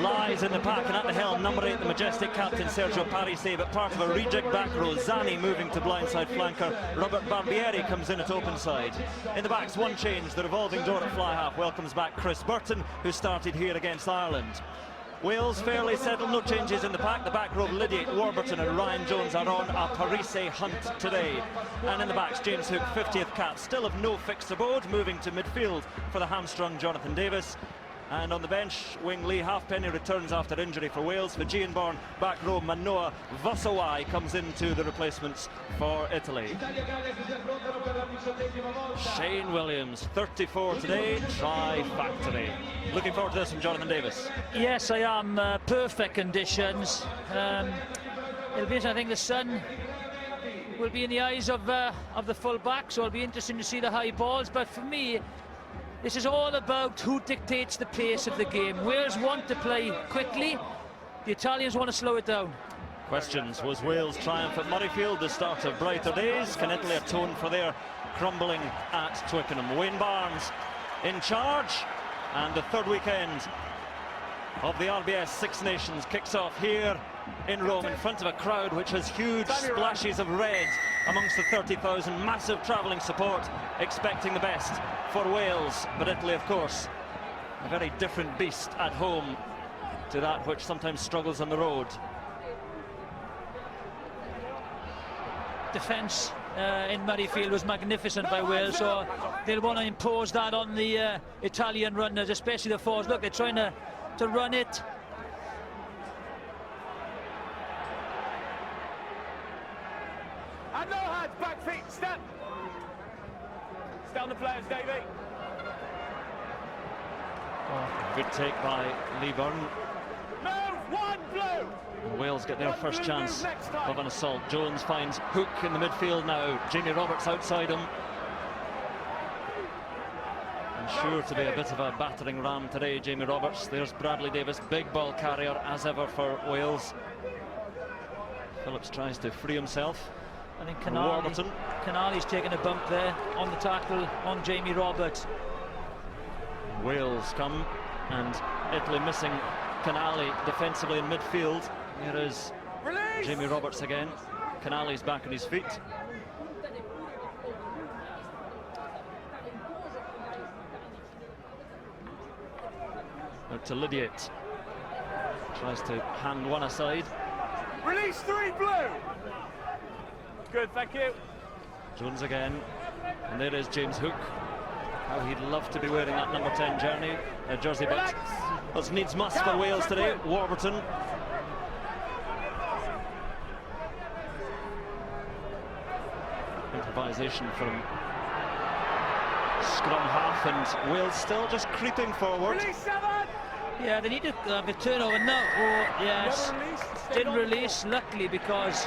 lies in the pack, and at the helm, number 8, the majestic captain Sergio Parisse, but part of a rejig back row. Zani moving to blindside flanker. Robert Barbieri comes in at open side. In the backs, one change. The revolving door at fly half welcomes back Chris Burton, who started here against Ireland. Wales fairly settled, no changes in the pack. The back row, Lydiate, Warburton and Ryan Jones are on a Parisse hunt today. And in the backs, James Hook, 50th cap, still of no fixed abode, moving to midfield for the hamstrung Jonathan Davis. And on the bench, wing Lee Halfpenny returns after injury for Wales. Fijian born back row Manoa Vasawai comes into the replacements for Italy. Shane Williams, 34 today, Tri-Factory. Looking forward to this from Jonathan Davis. Yes, I am. Perfect conditions. It'll be, I think the sun will be in the eyes of the full back, so it'll be interesting to see the high balls. But for me, this is all about who dictates the pace of the game. Wales want to play quickly, the Italians want to slow it down. Questions: was Wales' triumph at Murrayfield the start of brighter days? Can Italy atone for their crumbling at Twickenham? Wayne Barnes in charge, and the third weekend of the RBS Six Nations kicks off here in Rome in front of a crowd which has huge splashes of red amongst the 30,000, massive travelling support, expecting the best for Wales. But Italy, of course, a very different beast at home to that which sometimes struggles on the road. Defence in Murrayfield was magnificent by Wales, so they'll want to impose that on the Italian runners, especially the forwards. Look, they're trying to run it. And no hands, back feet, step. Stay on the players, Davey. Good take by Lee Byrne. Move, one blue. And Wales get their first chance of an assault. Jones finds Hook in the midfield now. Jamie Roberts outside him. And sure to be a bit of a battering ram today, Jamie Roberts. There's Bradley Davis, big ball carrier as ever for Wales. Phillips tries to free himself. I think Canali's taken a bump there on the tackle on Jamie Roberts. Wales come, and Italy missing Canali defensively in midfield. Here is Jamie Roberts again. Canali's back on his feet. Out to Lydiate. Tries to hand one aside. Release three blue. Good, thank you. Jones again, and there is James Hook. How he'd love to be wearing that number 10 jersey, but it's needs must for Wales today. Warburton. Improvisation from scrum half, and Wales still just creeping forward. Release 7. Yeah, they need to have a turnover now. Oh, yes. Didn't release, luckily, because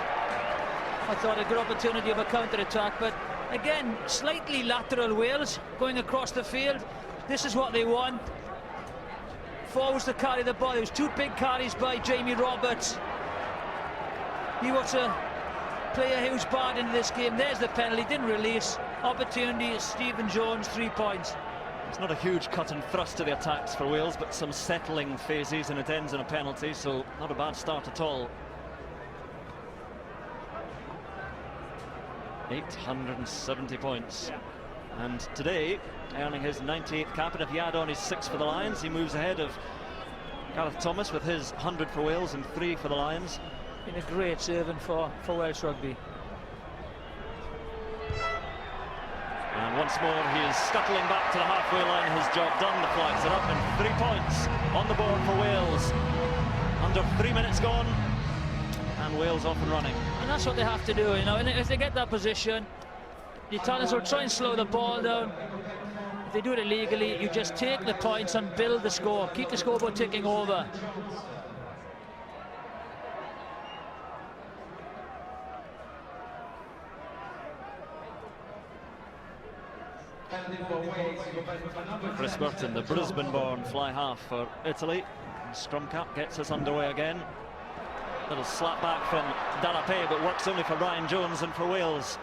I thought a good opportunity of a counter-attack, but again, slightly lateral Wales going across the field. This is what they want. Forwards to carry the ball. There was two big carries by Jamie Roberts. He was a player who's barred into this game. There's the penalty, didn't release. Opportunity, Stephen Jones, 3 points. It's not a huge cut and thrust to the attacks for Wales, but some settling phases, and it ends in a penalty, so not a bad start at all. 870 points, and today earning his 98th cap, and if you add on his 6 for the Lions, he moves ahead of Gareth Thomas with his 100 for Wales and 3 for the Lions. Been a great servant for Welsh rugby. And once more he is scuttling back to the halfway line. His job done. The flags are up, and 3 points on the board for Wales. Under 3 minutes gone, and Wales off and running. And that's what they have to do, you know. And if they get that position, the Italians will try and slow the ball down. If they do it illegally, you just take the points and build the score. Keep the scoreboard ticking over. Chris Burton, the Brisbane-born fly half for Italy. Scrum cap gets us underway again. Little slap back from Darapé, but works only for Ryan Jones and for Wales.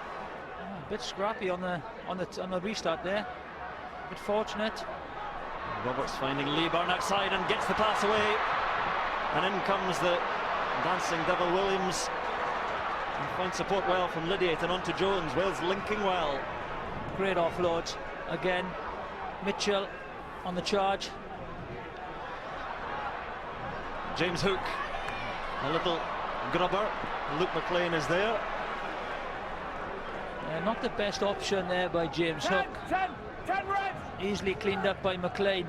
A bit scrappy on the restart there. A bit fortunate. Roberts finding Lee Byrne outside and gets the pass away. And in comes the dancing Devil Williams. And finds support well from Lydiate and on to Jones. Wales linking well. Great offloads. Again, Mitchell on the charge. James Hook, a little grubber. Luke McLean is there. Not the best option there by James Hook. 10 red. Easily cleaned up by McLean.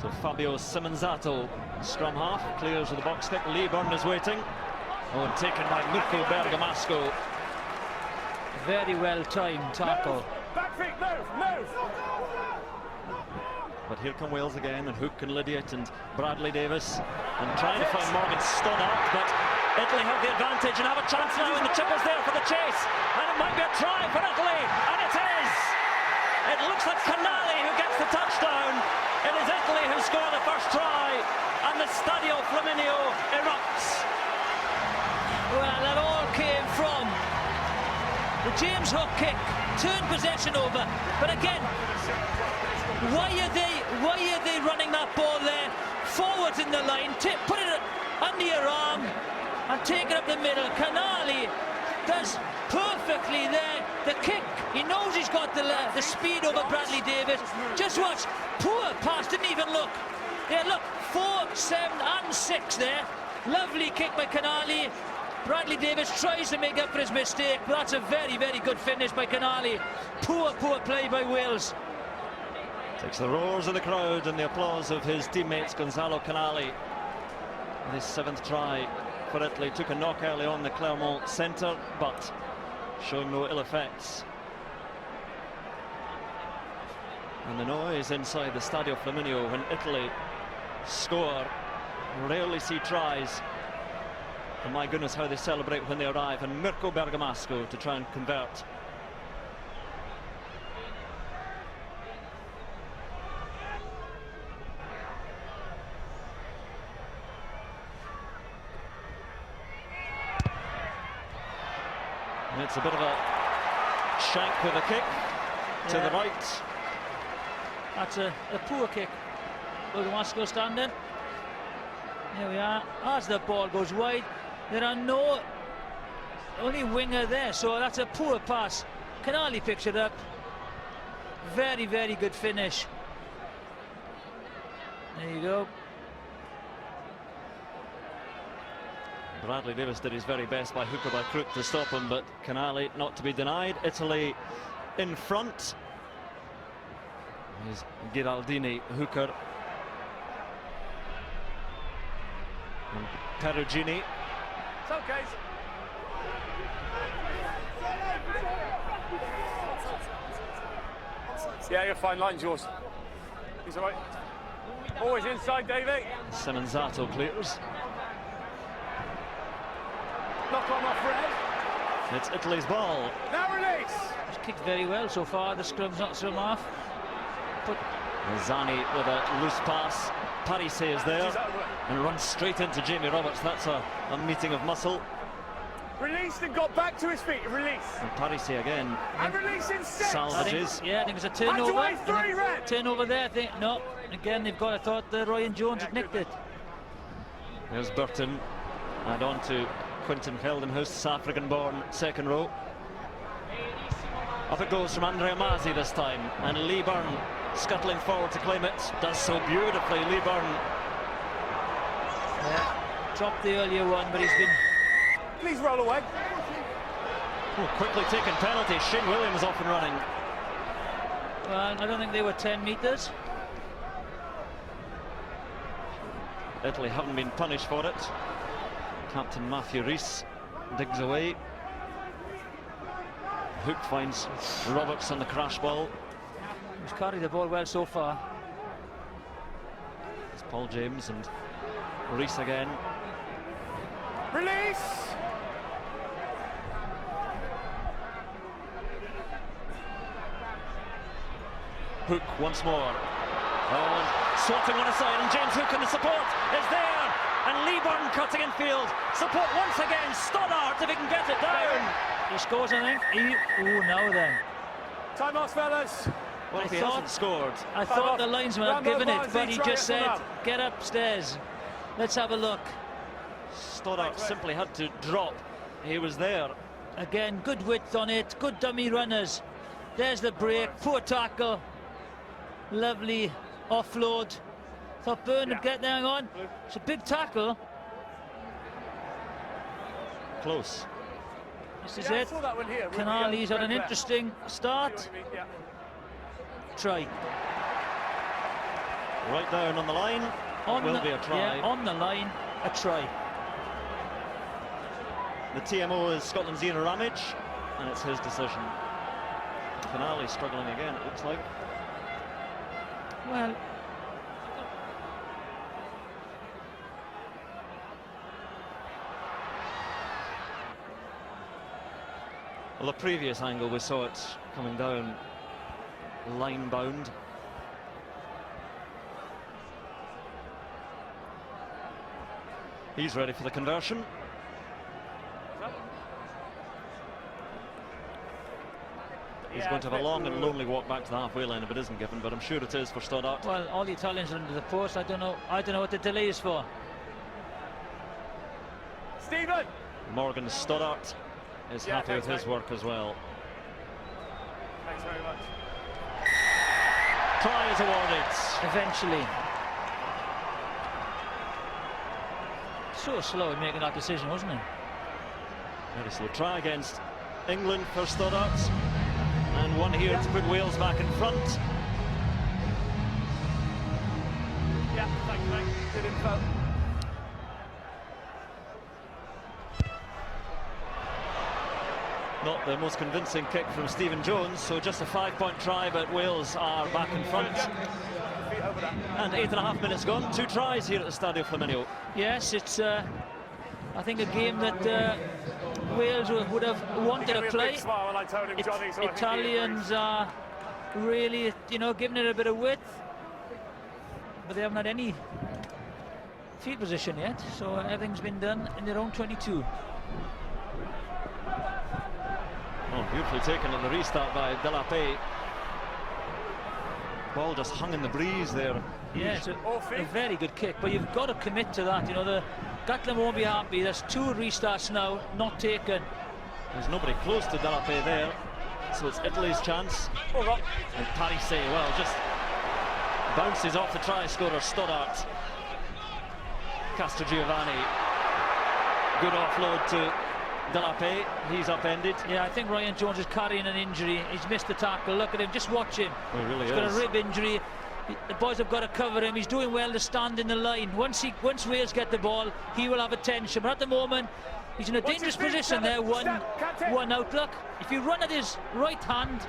So Fabio Simonzato, scrum half, clears with the box kick. Lee Byrne is waiting. Oh, and taken by Mirko Bergamasco. Very well timed tackle. Move. Back feet, move. But here come Wales again, and Hook and Lydiate and Bradley Davis, and trying to find Morgan Stoddart, but Italy have the advantage and have a chance now, and the chip is there for the chase, and it might be a try for Italy, and it is! It looks like Canali who gets the touchdown. It is Italy who score the first try, and the Stadio Flaminio erupts. Well, that all came from the James Hook kick, turned possession over, but again, why are they running that ball there? Forwards in the line, put it under your arm and take it up the middle. Canali does perfectly there. The kick, he knows he's got the speed over Bradley Davis. Just watch, poor pass, didn't even look. Yeah, look, 4, 7 and 6 there. Lovely kick by Canali. Bradley Davis tries to make up for his mistake, but that's a very, very good finish by Canali. Poor play by Wales. Takes the roars of the crowd and the applause of his teammates, Gonzalo Canali. His 7th try for Italy. Took a knock early on the Clermont centre, but showing no ill effects. And the noise inside the Stadio Flaminio when Italy score. Rarely see tries. And my goodness, how they celebrate when they arrive. And Mirko Bergamasco to try and convert. And it's a bit of a shank with a kick to the right. That's a poor kick. Bergamasco standing. Here we are. As the ball goes wide, there are no only winger there, so that's a poor pass. Canali picks it up. Very, very good finish. There you go. Bradley Davis did his very best by hook or by crook to stop him, but Canali not to be denied. Italy in front. Here's Giraldini, hooker. And Perugini. It's okay. Yeah, you're fine. Line's yours. He's all right. Always inside, Davey. Simonzato clears. Knock on off red. It's Italy's ball. Now release. It's kicked very well so far. The scrum's not thrown off. But Zani with a loose pass. Parise is there and runs straight into Jamie Roberts. That's a meeting of muscle. Released and got back to his feet. Release. And Parise again. And release instead. Salvages. I think it's a turnover. Away, 3 red. Turnover there. I think no. Again, they've got. I thought Ryan Jones had nicked it. There's Burton. And on to Quinton Geldenhuis, South African-born, second row. Up it goes from Andrea Mazzi this time, and Lee Byrne scuttling forward to claim it. Does so beautifully, Lee Byrne. Yeah, dropped the earlier one, but he's been... Please roll away. Oh, quickly taken penalty. Shane Williams off and running. Well, I don't think they were 10 metres. Italy haven't been punished for it. Captain Matthew Rees digs away. Hook finds Roberts on the crash ball. He's carried the ball well so far. It's Paul James and Rees again. Release. Hook once more. Oh, and swatting one aside, and James Hook in the support is there. And Lee Byrne cutting in field. Support once again. Stoddart if he can get it down. He scores, I think. Oh, now then. Time off, fellas. Well, if he hasn't scored, I thought the linesman had given it, but he just said, up. get upstairs. Let's have a look. Stoddart simply had to drop. He was there. Again, good width on it, good dummy runners. There's the break, poor tackle. Lovely offload. Thought Byrne would get there on. It's a big tackle. Close. This is it. Canali's had an interesting start. Try. Right down on the line. Will be a try. Yeah, on the line, a try. The TMO is Scotland's Ian Ramage, and it's his decision. Canali struggling again, it looks like. Well, the previous angle we saw it coming down line bound. He's ready for the conversion. He's going to have a long and lonely walk back to the halfway line if it isn't given, but I'm sure it is for Stoddart. well, all the Italians are under the post. I don't know what the delay is for. Stephen! Morgan Stoddart is happy with his work as well. Thanks very much. Try is awarded. Eventually. So slow in making that decision, wasn't he? Very slow try against England for Stoddart. And one here to put Wales back in front. Yeah, thanks, mate. Good info. Not the most convincing kick from Stephen Jones, so just a 5-point try, but Wales are back in front. And 8.5 minutes gone, 2 tries here at the Stadio Flaminio. Yes, it's I think a game that Wales would have wanted to play. Italians are really, giving it a bit of width, but they haven't had any field position yet, so everything's been done in their own 22. Oh, beautifully taken at the restart by Delapé. Ball just hung in the breeze there. Yeah, it's a very good kick, but you've got to commit to that. The Gatland won't be happy. There's 2 restarts now, not taken. There's nobody close to Delapé there, so it's Italy's chance. And Parise, well, just bounces off the try scorer Stoddart. Castrogiovanni, good offload to Delapé, he's upended. Yeah, I think Ryan Jones is carrying an injury. He's missed the tackle. Look at him, just watch him. Oh, he really He's got a rib injury. The boys have got to cover him. He's doing well to stand in the line. Once Wales get the ball, he will have attention. But at the moment, he's in a dangerous position there. One outlook. If you run at his right hand,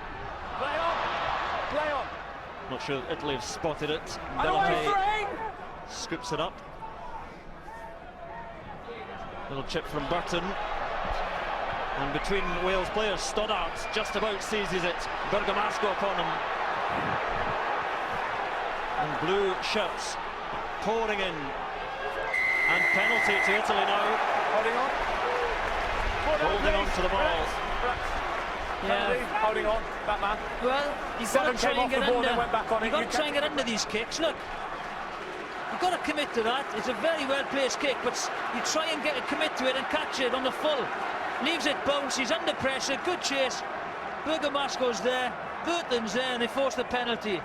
Play on. Not sure that Italy have spotted it. Delapé scoops it up. Little chip from Burton. And between Wales players, Stoddart just about seizes it. Bergamasco upon him. And blue shirts pouring in. And penalty to Italy now. Holding on to the ball. yeah. Holding on, that man. Well, you've got to try and get under. Went back on it. You've got to try and get under these kicks. Look, you've got to commit to that. It's a very well-placed kick, but you try and commit to it and catch it on the full. Leaves it bounce. He's under pressure. Good chase. Bergamasco's there. Burton's there, and they force the penalty.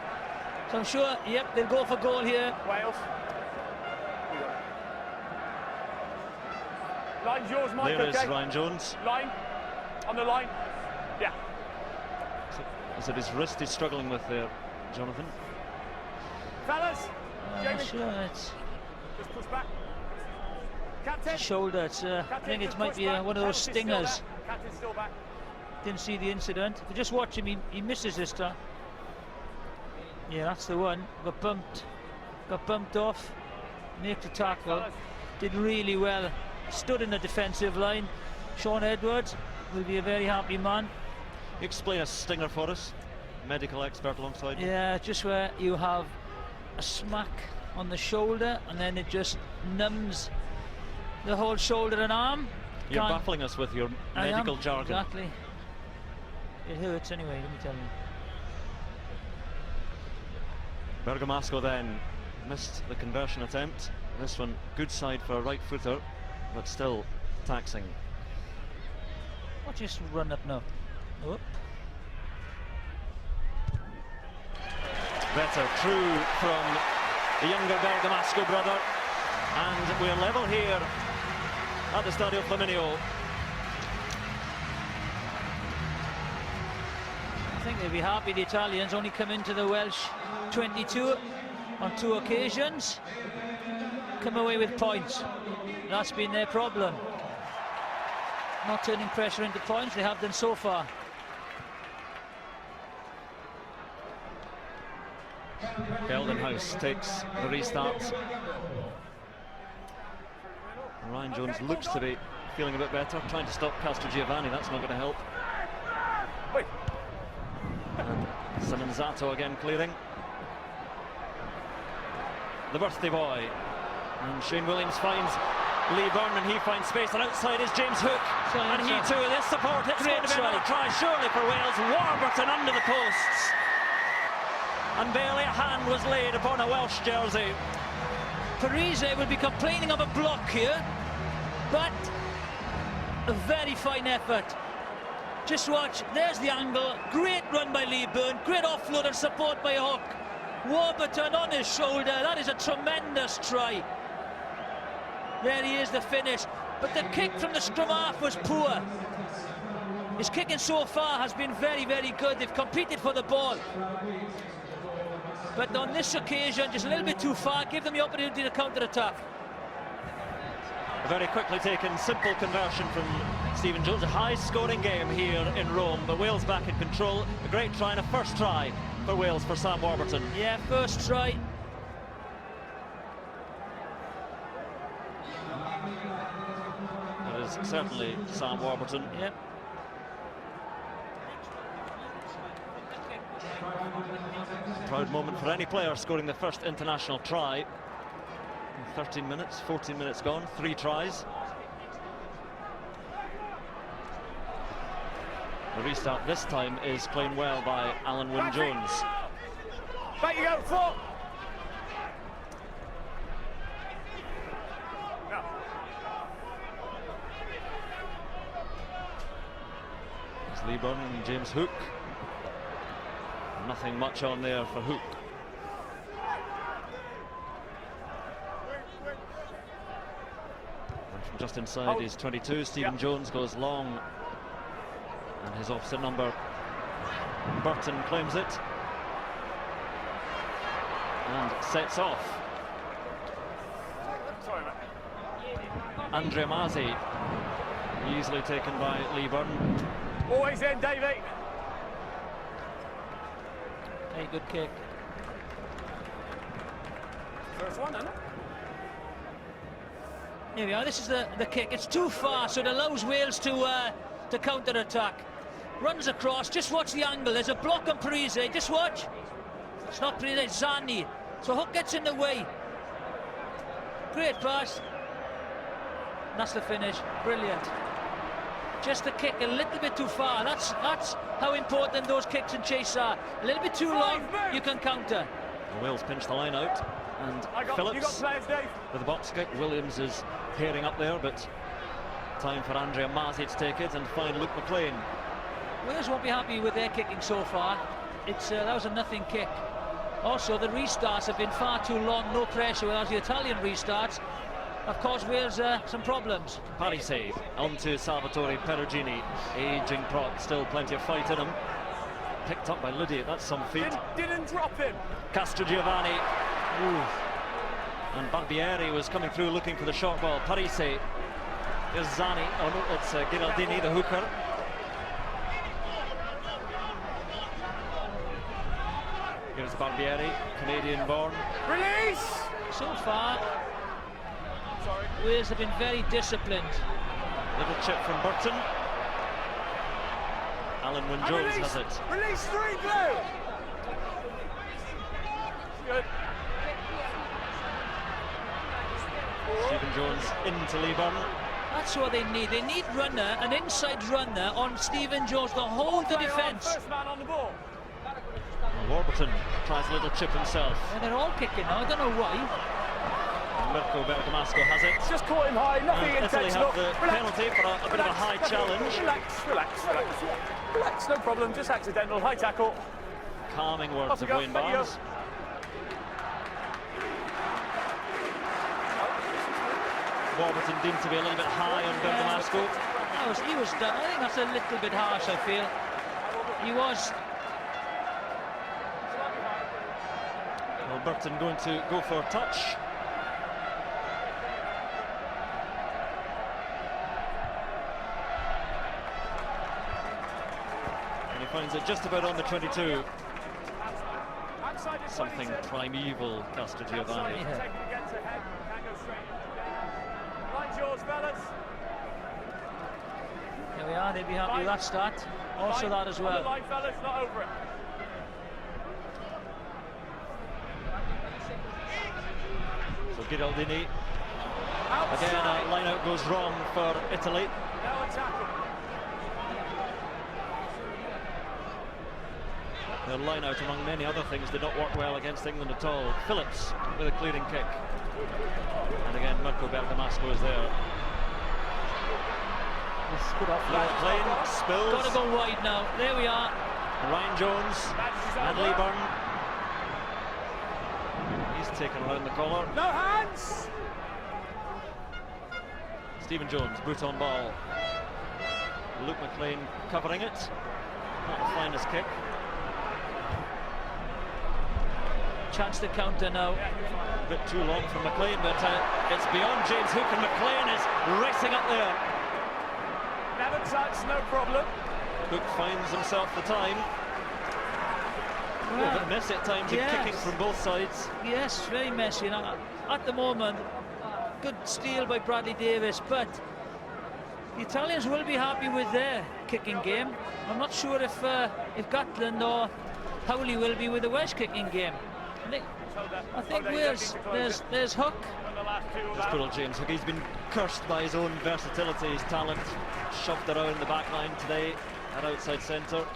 So I'm sure, yep, they'll go for goal here. Wales. Line's yours, Mike. There is okay? Ryan Jones. Line. On the line. Yeah. Is it his wrist he's struggling with there, Jonathan? Fellas. Jamie. Sure, it's Just push back. Captain. shoulder. It's, I think it might be one of those stingers. Captain's still back. Didn't see the incident. If you just watch him, he misses this time. Yeah, that's the one. Got bumped off. Make the tackle. Did really well. Stood in the defensive line. Sean Edwards will be a very happy man. Explain a stinger for us. Medical expert alongside. Yeah, just where you have a smack on the shoulder and then it just numbs the whole shoulder and arm. You're baffling us with your medical jargon. Exactly. It hurts anyway, let me tell you. Bergamasco then missed the conversion attempt. This one, good side for a right footer, but still taxing. Watch this run up now. Oop. Better through from the younger Bergamasco brother, and we're level here at the Stadio Flaminio. I think they'll be happy the Italians only come into the Welsh 22 on 2 occasions, come away with points. That's been their problem. Not turning pressure into points, they have done so far. Geldenhuis takes the restart. Ryan Jones looks to be feeling a bit better, trying to stop Castrogiovanni. That's not going to help. And Simonzato again clearing. The birthday boy. And Shane Williams finds Lee Byrne, and he finds space, and outside is James Hook. And he too, this support, it's going to be another try surely for Wales. Warburton under the posts. And barely a hand was laid upon a Welsh jersey. Parise will be complaining of a block here, but a very fine effort. Just watch, there's the angle, great run by Lee Byrne, great offload and support by Hook. Warburton on his shoulder, that is a tremendous try. There he is, the finish. But the kick from the scrum half was poor. His kicking so far has been very, very good. They've competed for the ball. But on this occasion, just a little bit too far, give them the opportunity to counter-attack. A very quickly taken, simple conversion from Stephen Jones. A high-scoring game here in Rome, but Wales back in control. A great try and a first try for Wales for Sam Warburton. Yeah, first try. That is certainly Sam Warburton. Yep. Proud moment for any player scoring the first international try. In 13 minutes, 14 minutes gone, 3 tries. The restart this time is played well by Alan Wynne-Jones. Back you go, 4. It's Lee Byrne and James Hook. Nothing much on there for Hook. And from just inside his 22, Stephen Jones goes long, and his opposite number, Burton, claims it and sets off. Andrea Mazzi easily taken by Lee Byrne. Always in, Davey. Hey, good kick. First one, isn't it? Here we are, this is the kick. It's too far, so it allows Wales to counter-attack. Runs across, just watch the angle. There's a block on Parise, just watch. It's not Parise, it's Zani. So Hook gets in the way. Great pass. That's the finish, brilliant. Just the kick a little bit too far. That's how important those kicks and chase are. A little bit too long, you can counter. Wales pinch the line out, and Phillips with the box kick. Williams is heading up there, but time for Andrea Mazzi to take it and find Luke McLean. Wales won't be happy with their kicking so far. That was a nothing kick. Also, the restarts have been far too long, no pressure, whereas the Italian restarts have caused Wales some problems. Parise onto Salvatore Perugini, aging prop, still plenty of fight in him. Picked up by Luddy, that's some feat. Didn't drop him. Castrogiovanni. And Barbieri was coming through looking for the short ball. Parise. There's Zani. Oh no, it's Gheraldini, the hooker. Here's Barbieri, Canadian born. Release! So far, Wales have been very disciplined. Little chip from Burton. Alan Wynne-Jones has it. Release 3, blue! Good. Stephen Jones into Lee Byrne. That's what they need. They need runner, an inside runner on Stephen Jones to hold the defence. First man on the ball. Warburton tries a little chip himself. And they're all kicking now, I don't know why. And Mirko Bergamasco has it. Just caught him high, nothing And Italy intentional. have the penalty for a bit of a high challenge. Relax, no problem, just accidental, high tackle. Calming words Off of we go, Wayne there you go. Barnes. Warburton deemed to be a little bit high on Bergamasco. He was done. I think that's a little bit harsh, I feel. He was. Well, Burton going to go for a touch. And he finds it just about on the 22. Something primeval, Castrogiovanni. Yeah. Line's yours, fellas. There we are, they'll be happy with that start. Also that as well. Line, fellas, not over it. So Giraldini, Outside. again a line out goes wrong for Italy. Now a tackle. Their line out, among many other things, did not work well against England at all. Phillips with a clearing kick. And again, Mirko Bergamasco is there. Lane spills. Got to go wide now. There we are. Ryan Jones and Lee Byrne. He's taken around the collar. No hands. Stephen Jones, boot on ball. Luke McLean covering it. Not the finest kick. Chance to counter now. A bit too long from McLean, but it's beyond James Hook, and McLean is racing up there. Never touch, no problem. Hook finds himself the time. Well, a bit messy at times, yes. kicking from both sides. Yes, very messy. You know, at the moment, good steal by Bradley Davis, but the Italians will be happy with their kicking game. I'm not sure if Gatland or Howley will be with the Welsh kicking game. I think Wales, there's Hook. There's poor old James Hook. He's been cursed by his own versatility, his talent, shoved around the back line today at outside centre.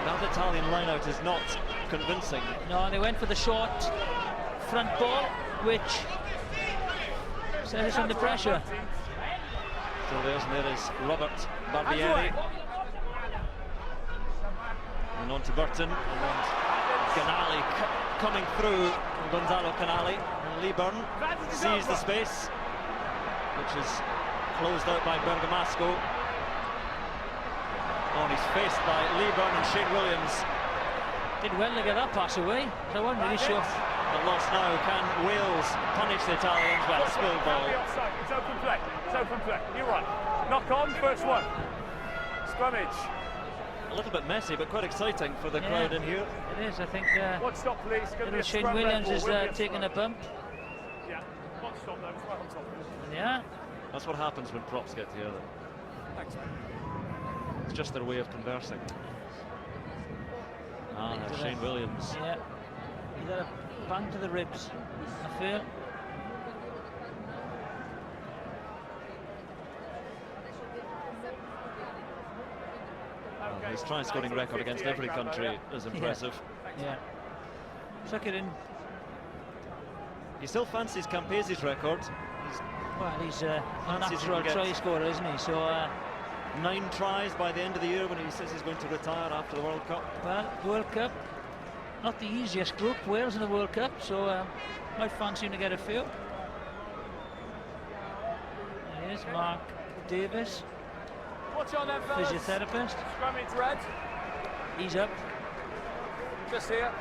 That Italian lineout is not convincing. No, they went for the short front ball, which set us under pressure. So there is Robert Barbieri. And on to Burton, and then Canali coming through, Gonzalo Canali, and Lee Byrne sees the space, which is closed out by Bergamasco. Oh, and he's faced by Lee Byrne and Shane Williams. Did well to get that pass away, so I wasn't really sure. The loss now, can Wales punish the Italians? Well, spill ball. It's open play, it's open play, you're right. Knock on, first one. Scrummage. A little bit messy, but quite exciting for the crowd in here. It is, I think. One stop, please. Little Shane Williams is taking a bump. Yeah, one stop though, it's right on top. Yeah. That's what happens when props get here. Thanks, mate. It's just their way of conversing. Ah, Shane Williams. Yeah. He got a bang to the ribs, I feel. His try-scoring record against every country is impressive. Yeah. Suck it in. He still fancies Campese's record. He's a Fancies natural he can get try scorer, isn't he? So 9 tries by the end of the year when he says he's going to retire after the World Cup. well, World Cup, not the easiest group, Wales in the World Cup, so might fancy him to get a few. Here's Mark Davis, Watch on them, fellas. physiotherapist. Scrummage red. He's up. Just here.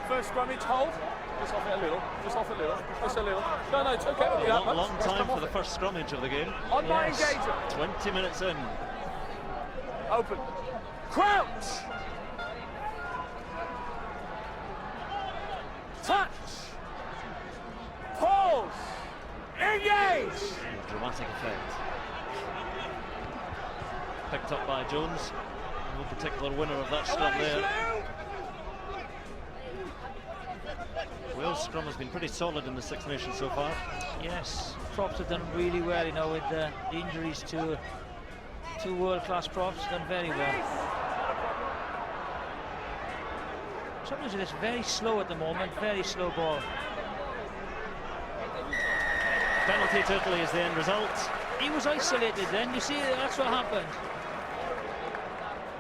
First scrummage, hold. Just off it a little. Just off it a little. Just a little. No, it's okay. A long time for the first scrummage of the game. On my Yes. engager. 20 minutes in. Open. Crouch. Touch. Pause. Engage. Dramatic effect. Picked up by Jones. No particular winner of that scrum there. Wales' scrum has been pretty solid in the Six Nations so far. Yes, props have done really well, you know, with the injuries to two world-class props, done very well. Sometimes it's very slow at the moment, very slow ball. Penalty to Italy is the end result. He was isolated then, you see, that's what happened.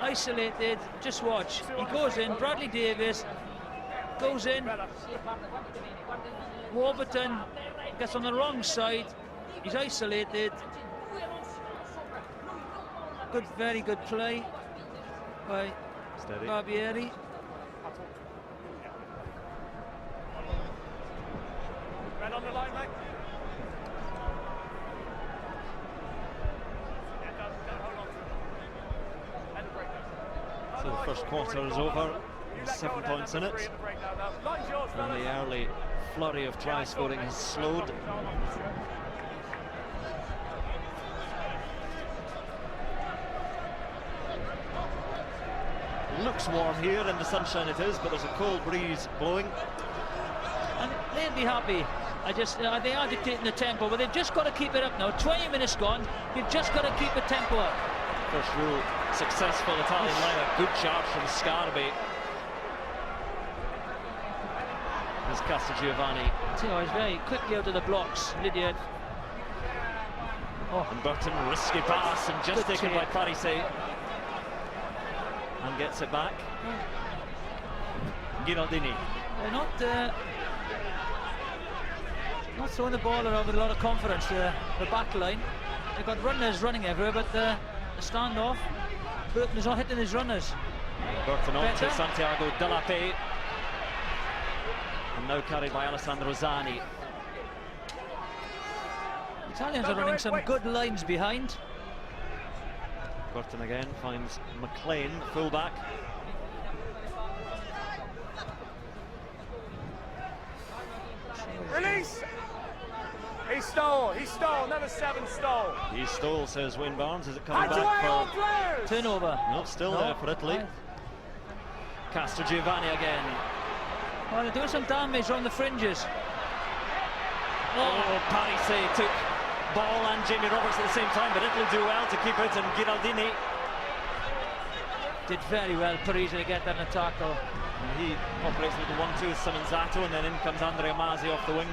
Isolated, just watch. He goes in, Bradley Davies goes in. Warburton gets on the wrong side. He's isolated. Good, very good play by Steady. Barbieri. Red on the line, mate. So the first quarter is over. 7 points in it. And the early flurry of try scoring has slowed. Looks warm here, in the sunshine it is, but there's a cold breeze blowing. And they'll be happy. They are dictating the tempo, but they've just got to keep it up now. 20 minutes gone, they've just got to keep the tempo up. First rule, successful Italian lineup. Good charge from Scarby. There's Castrogiovanni. He's very quickly out of the blocks, Lydiard. And Burton, risky pass, and just Good taken by take. Parisse. And gets it back. Giraldini. They're not throwing the ball around with a lot of confidence, the back line. They've got runners running everywhere, but the standoff, Burton is not hitting his runners. Burton on to Better. Santiago Delape. And now carried by Alessandro Zani. Italians are running some good lines behind. Burton again finds McLean, fullback. Release! He stole, number 7 stole. He stole, says Wayne Barnes. Is it coming Hands away, all back players! Turnover. for... No, still No. there for Italy. Castrogiovanni again. Well, they're doing some damage on the fringes. Oh, Parisse took ball and Jamie Roberts at the same time, but Italy do well to keep it, and Giraldini. Did very well, Parisi, to get that in a tackle. And he operates with the 1-2 with Simonzato, and then in comes Andrea Masi off the wing.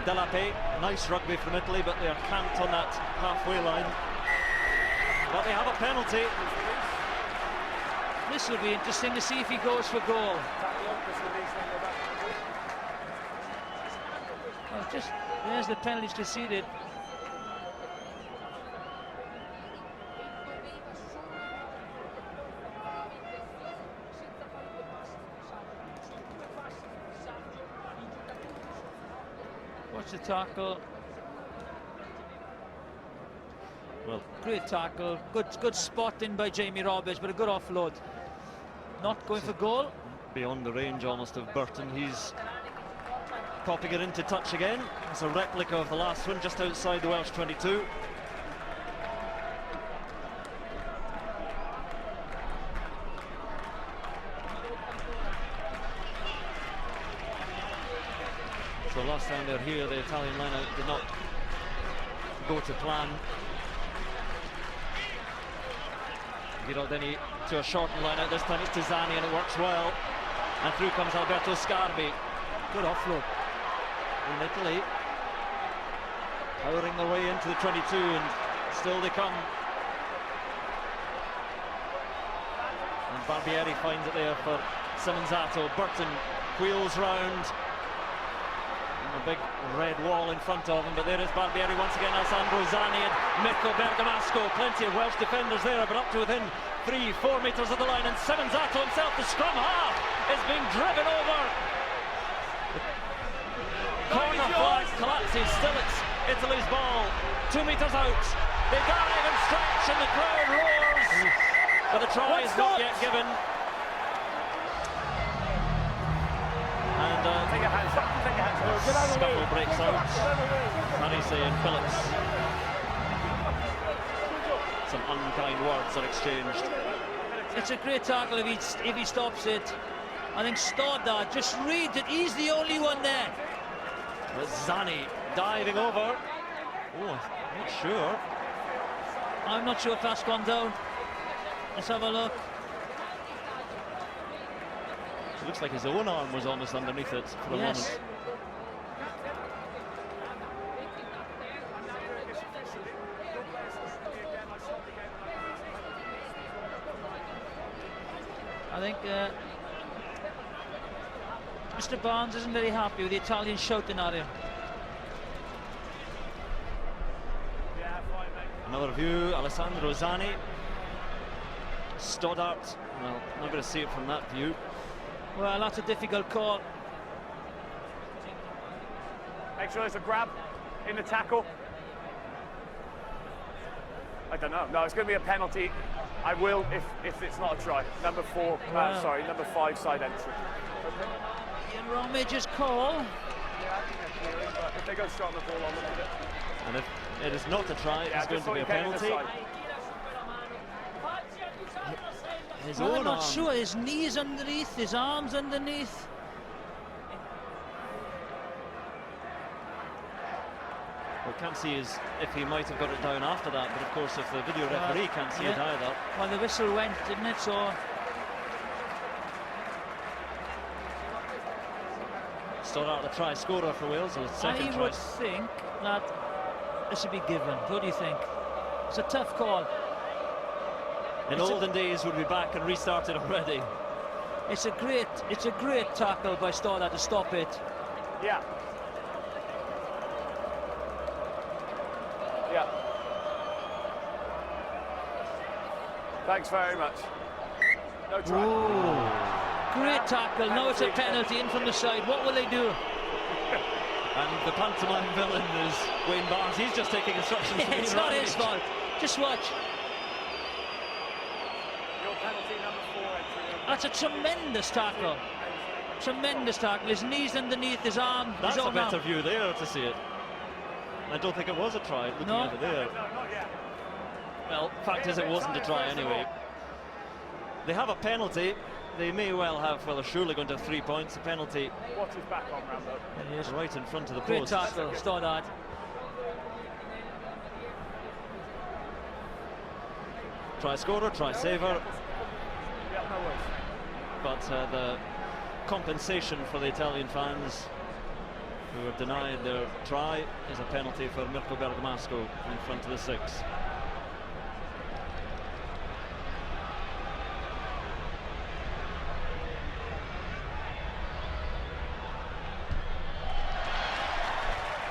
Delape, nice rugby from Italy, but they are camped on that halfway line. But they have a penalty. This will be interesting to see if he goes for goal. Well, there's the penalties conceded. Watch the tackle. Well, Great tackle. Good spotting by Jamie Roberts, but a good offload. Not going for goal. beyond the range almost of Burton. He's popping it into touch again. It's a replica of the last one, just outside the Welsh 22. So last time they're here, the Italian line-out did not go to plan. Giraldini to a shortened line-out. This time it's to Zani and it works well. And through comes Alberto Scarbi. Good offload in Italy. Powering their way into the 22, and still they come. And Barbieri finds it there for Simonzato. Burton wheels round. A big red wall in front of him, but there is Barbieri once again. Alessandro Zani and Mirko Bergamasco. Plenty of Welsh defenders there, but up to within 3-4 metres of the line. And Simonzato himself, the scrum half, is being driven over. Corner flag collapses. Still it's Italy's ball. 2 metres out. They dive and stretch, and the crowd roars. But the try is not yet given. And Take your hands up, take your hands up. Get out of the way. scuffle breaks out. Parisse and Phillips. Some unkind words are exchanged. It's a great tackle if he stops it. I think Stoddard, just read that he's the only one there. But Zani diving over. Oh, not sure. I'm not sure if that's gone down. Let's have a look. It looks like his own arm was almost underneath it for a Yes. moment. I think Mr. Barnes isn't very happy with the Italians shouting at him. Another view, Alessandro Zani. Stoddart, well, not going to see it from that view. Well, that's a difficult call. Make sure there's a grab in the tackle. I don't know. No, it's going to be a penalty. I will if it's not a try. Number 4, Wow. sorry, number 5 side entry. Ian Romage's call. Yeah, I think they're clearing, but if they go straight on the ball, I'll look at it. And if it is not a try, Yeah, it's going just to be a so you get in the penalty. side. His Well, I'm own not arm. sure. His knees underneath, his arms underneath. We can't see if he might have got it down after that, but of course if the video referee can't see it yeah. either. Well, the whistle went, didn't it? So Stoddart, the try scorer for Wales, a second I try. would think that this should be given. What do you think? It's a tough call. In olden days, would be back and restarted already. It's a great tackle by Stoddart to stop it. Yeah. Yeah. Thanks very much. No try. Ooh. Great tackle. Now it's a penalty in from the side. What will they do? And the pantomime villain is Wayne Barnes. He's just taking instructions from It's Ian not Ramage. his fault. Just watch. Your penalty number 4 entry. That's a tremendous tackle. Tremendous tackle. His knees underneath his arm. That's his a own better arm. view there to see it. I don't think it was a try, looking No. at it there. No, not yet. Well, fact is it wasn't a try anyway. They have a penalty. They may well have, well, they're surely going to have 3 points. A penalty Watch his back on Rambo. It is. right in front of the Great post. tackle, Stoddart. Try scorer, try saver, Yeah, no worries. but the compensation for the Italian fans who are denied their try is a penalty for Mirko Bergamasco in front of the 6.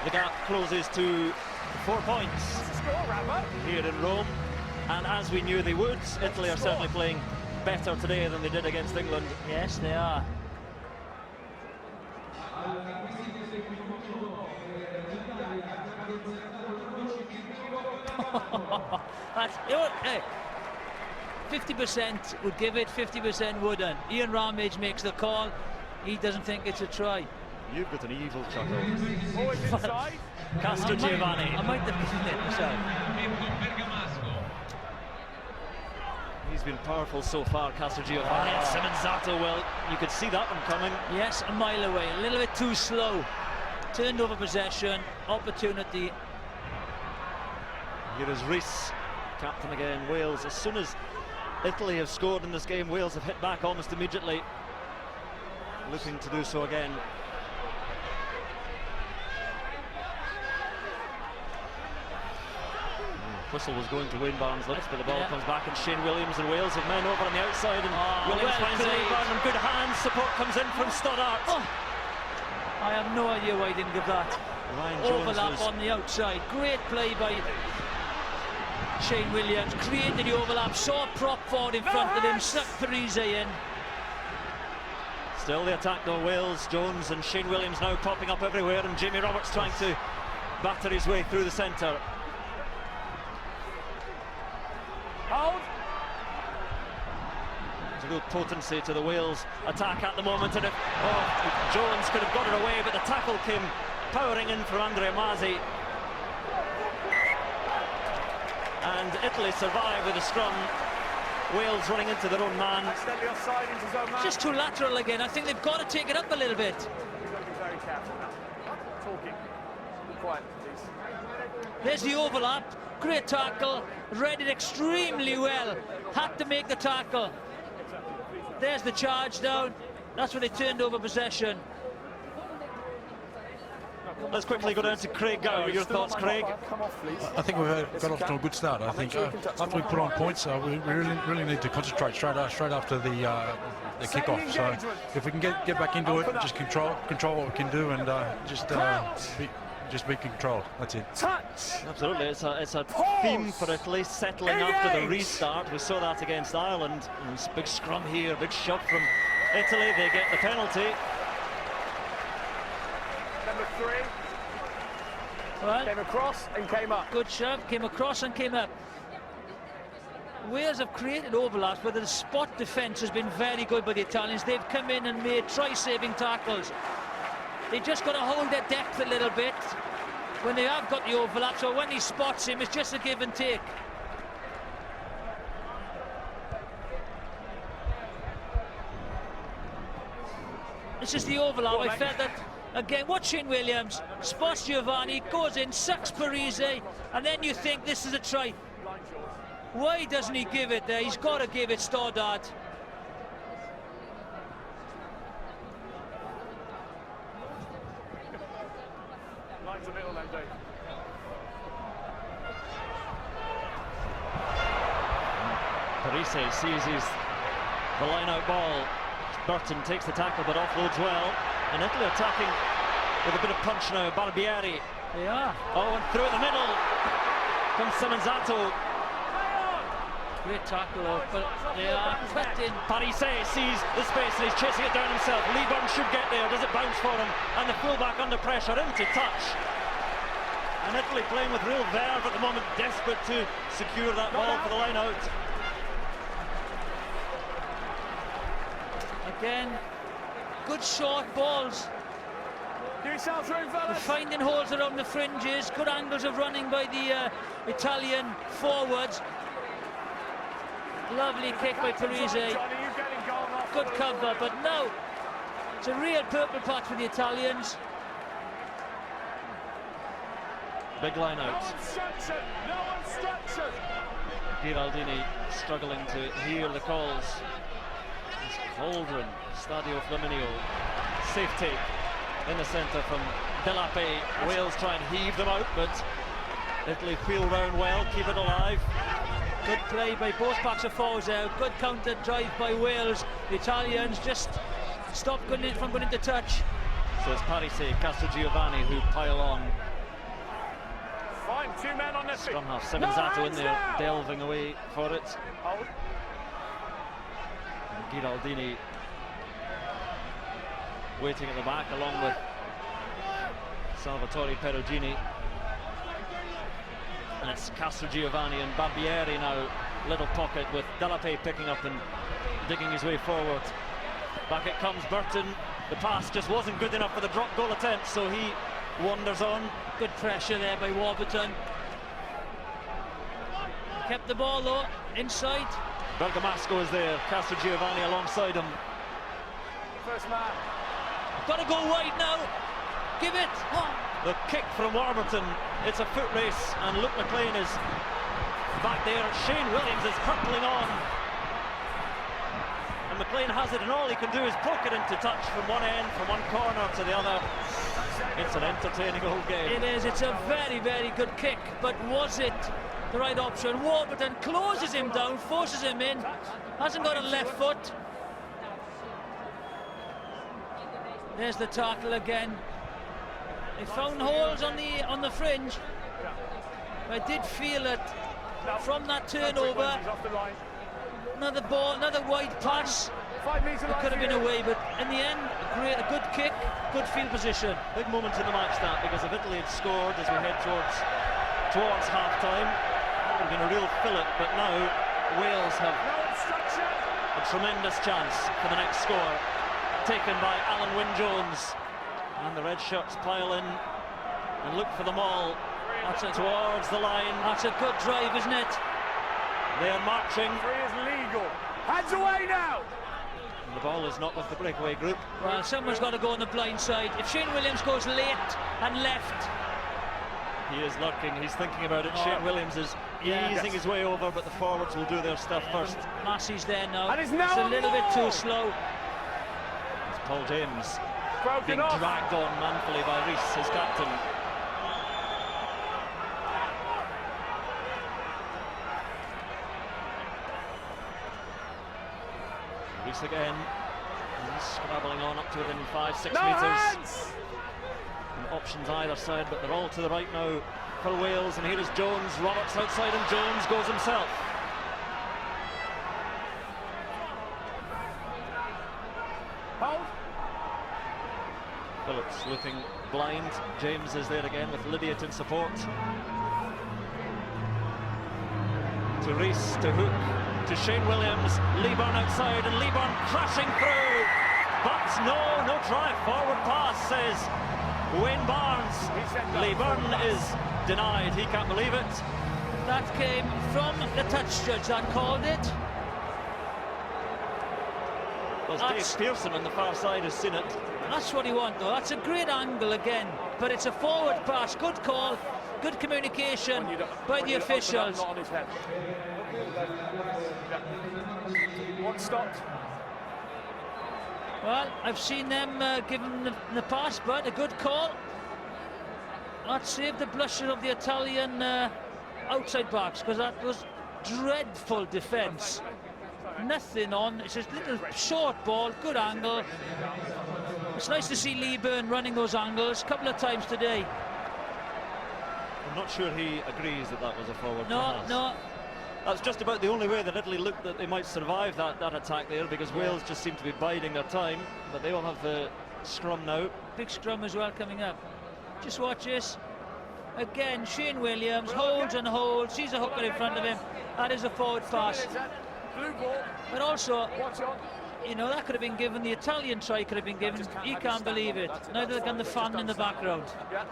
The gap closes to 4 points Score, Rambo. here in Rome, and as we knew they would, Italy are certainly playing better today than they did against England. Yes, they are. That's, hey, 50% would give it, 50% wouldn't. Ian Ramage makes the call. He doesn't think it's a try. You've got an evil chuckle. Always inside. Castro Giovanni. I might have given it myself. He's been powerful so far, Castro Giovanni. And Simonzato, well, you could see that one coming. Yes, a mile away, a little bit too slow. Turned over possession, opportunity. Here is Rees, captain again, Wales. As soon as Italy have scored in this game, Wales have hit back almost immediately. Looking to do so again. Whistle was going to Wayne Barnes' lips, but the ball comes back, and Shane Williams and Wales have men over on the outside, and Williams well finds played. Wayne and good hands. Support comes in from Stoddart. Oh, I have no idea why he didn't give that. Ryan Jones Overlap was on the outside. Great play by Shane Williams. Created the overlap, saw prop forward in front of him, sucked Parise in. still the attack though. Wales, Jones and Shane Williams now popping up everywhere, and Jamie Roberts trying to batter his way through the centre. Hold. There's a real potency to the Wales attack at the moment, and if Jones could have got it away, but the tackle came powering in from Andrea Masi. And Italy survive with a scrum. Wales running into their own man. Accidentally offside into his own man. Just too lateral again. I think they've got to take it up a little bit. He's got to be very careful now. Talking. Be quiet, please. There's the overlap. Great tackle, read it extremely well, had to make the tackle. There's the charge down, that's when they turned over possession. Let's quickly go down to Craig Gower. Your thoughts, Craig? I think we've got off to a good start. I think after we put on points, we really need to concentrate straight after the kick-off. So if we can get back into it, just control what we can do, and just be controlled. That's it. Touch. Absolutely, it's a theme for Italy settling after the restart. We saw that against Ireland. Big scrum here, big shove from Italy. They get the penalty. Number 3. Well, Came across and came up. good shove, came across and came up. Wales have created overlaps, but the spot defence has been very good by the Italians. They've come in and made try-saving tackles. They just got to hold their depth a little bit when they have got the overlap, so when he spots him, it's just a give and take. This is the overlap. I felt that, again, watch Shane Williams, spots Giovanni, goes in, sucks Parise, and then you think this is a try. Why doesn't he give it there? He's got to give it Stoddard. Lines a middle then, Dave. Parise seizes the line-out ball. Burton takes the tackle but offloads well. And Italy attacking with a bit of punch now. Barbieri. They are. Oh, and through the middle comes Simonzato. Great tackle, but they are cut in. Parise sees the space and he's chasing it down himself. Lee Burns should get there. Does it bounce for him? And the fullback under pressure into touch. And Italy playing with real verve at the moment, desperate to secure that ball for the line out. Again, good short balls. Give yourselves room, fellas. Finding holes around the fringes, good angles of running by the Italian forwards. Lovely kick by Parise. Good cover, but no, it's a real purple patch for the Italians. Big line out. No obstruction. Giraldini struggling to hear the calls. It's Cauldron, Stadio Flaminio. Safe take in the centre from Delape. Wales try and heave them out, but Italy feel round well, keep it alive. Good play by both backs of forwards there. Good counter drive by Wales. The Italians just stopped from going into touch. So it's Parise, Castrogiovanni who pile on. Fine, 2 men on their feet. Scrum half, Simonzato in there, delving away for it. Hold. And Giraldini waiting at the back along with Salvatore Perugini. And it's Castrogiovanni and Barbieri now, little pocket with Delape picking up and digging his way forward. Back it comes, Burton. The pass just wasn't good enough for the drop goal attempt, so he wanders on. Good pressure there by Warburton. Kept the ball though, inside. Bergamasco is there, Castrogiovanni alongside him. First man. Got to go wide now. Give it. Oh. The kick from Warburton, it's a foot race, and Luke McLean is back there. Shane Williams is hurtling on. And McLean has it, and all he can do is poke it into touch from one end, from one corner to the other. It's an entertaining old game. It is, it's a very, very good kick, but was it the right option? Warburton closes him down, forces him in, hasn't got a left foot. There's the tackle again. They found holes on the fringe. I did feel it from that turnover. Another ball, another wide pass. 5 metres. It could have been away, but in the end, a good kick, good field position. Big moment in the match that, because if Italy had scored as we head towards half-time, it would have been a real fillip, but now Wales have a tremendous chance for the next score, taken by Alan Wynne-Jones. And the red shirts pile in and look for the maul towards the line. That's a good drive, isn't it? They are marching. 3 is legal. Hands away now. And the ball is not with the breakaway group. Well, someone's got to go on the blind side. If Shane Williams goes late and left, He is lurking, he's thinking about it. Shane Williams is easing his way over, but the forwards will do their stuff first. Massey's there now. And it's a little bit too slow. It's Paul James being off. dragged on manfully by Rees, his captain. Rees again. He's scrabbling on up to within 5-6 metres. And options either side, but they're all to the right now for Wales. And here is Jones. Roberts outside, and Jones goes himself. Hold. Phillips looking blind. James is there again with Lydiate in support. To Rees, to Hook, to Shane Williams. Leeburn outside, and Leeburn crashing through. But no try. Forward pass, says Wayne Barnes. Leeburn is denied. He can't believe it. That came from the touch judge that called it. Well, Dave Pearson on the far side has seen it. That's what you want, though. That's a great angle again, but it's a forward pass. Good call, good communication by the officials. Not on his head. One stopped. Well, I've seen them given the pass, but a good call. That saved the blusher of the Italian outside backs, because that was dreadful defence. Nothing on. It's just a little short ball, good angle. It's nice to see Leeburn running those angles a couple of times today. I'm not sure he agrees that that was a forward pass. No. That's just about the only way that Italy looked that they might survive that attack there, because Wales just seem to be biding their time. But they will have the scrum now. Big scrum as well coming up. Just watch this. Again, Shane Williams holds and holds. Sees a hooker in front of him. That is a forward pass. Blue ball. But also, Watch on. you know, that could have been given. The Italian try could have been given. He can't believe it. Neither can the fan in the background. Yeah,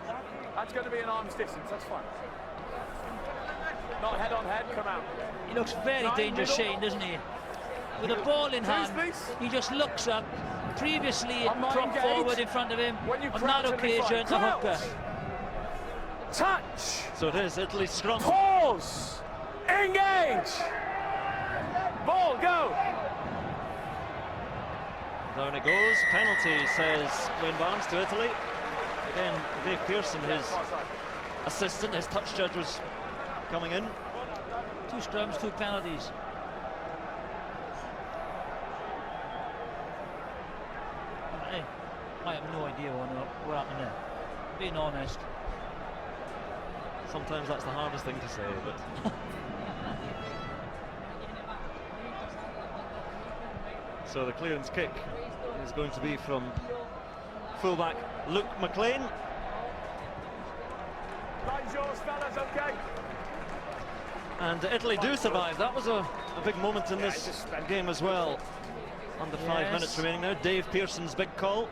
that's going to be an arm's distance. That's fine. Not head on head. Come out. He looks very dangerous, Shane, doesn't he? With a ball in hand, he just looks up. Previously, prop forward in front of him. On that occasion, a hooker. Touch. So it is Italy's scrum. Pause. Engage. Ball, go. Down it goes. Penalty, says Wayne Barnes to Italy. Again, Dave Pearson, his assistant, his touch judge, was coming in. 2 scrums, 2 penalties. I have no idea what happened there. Being honest. Sometimes that's the hardest thing to say, but... So the clearance kick is going to be from fullback Luke McLean. Line's yours, fellas, okay? And Italy do survive. That was a big moment in this game as well. Under 5 minutes remaining now. Dave Pearson's big call.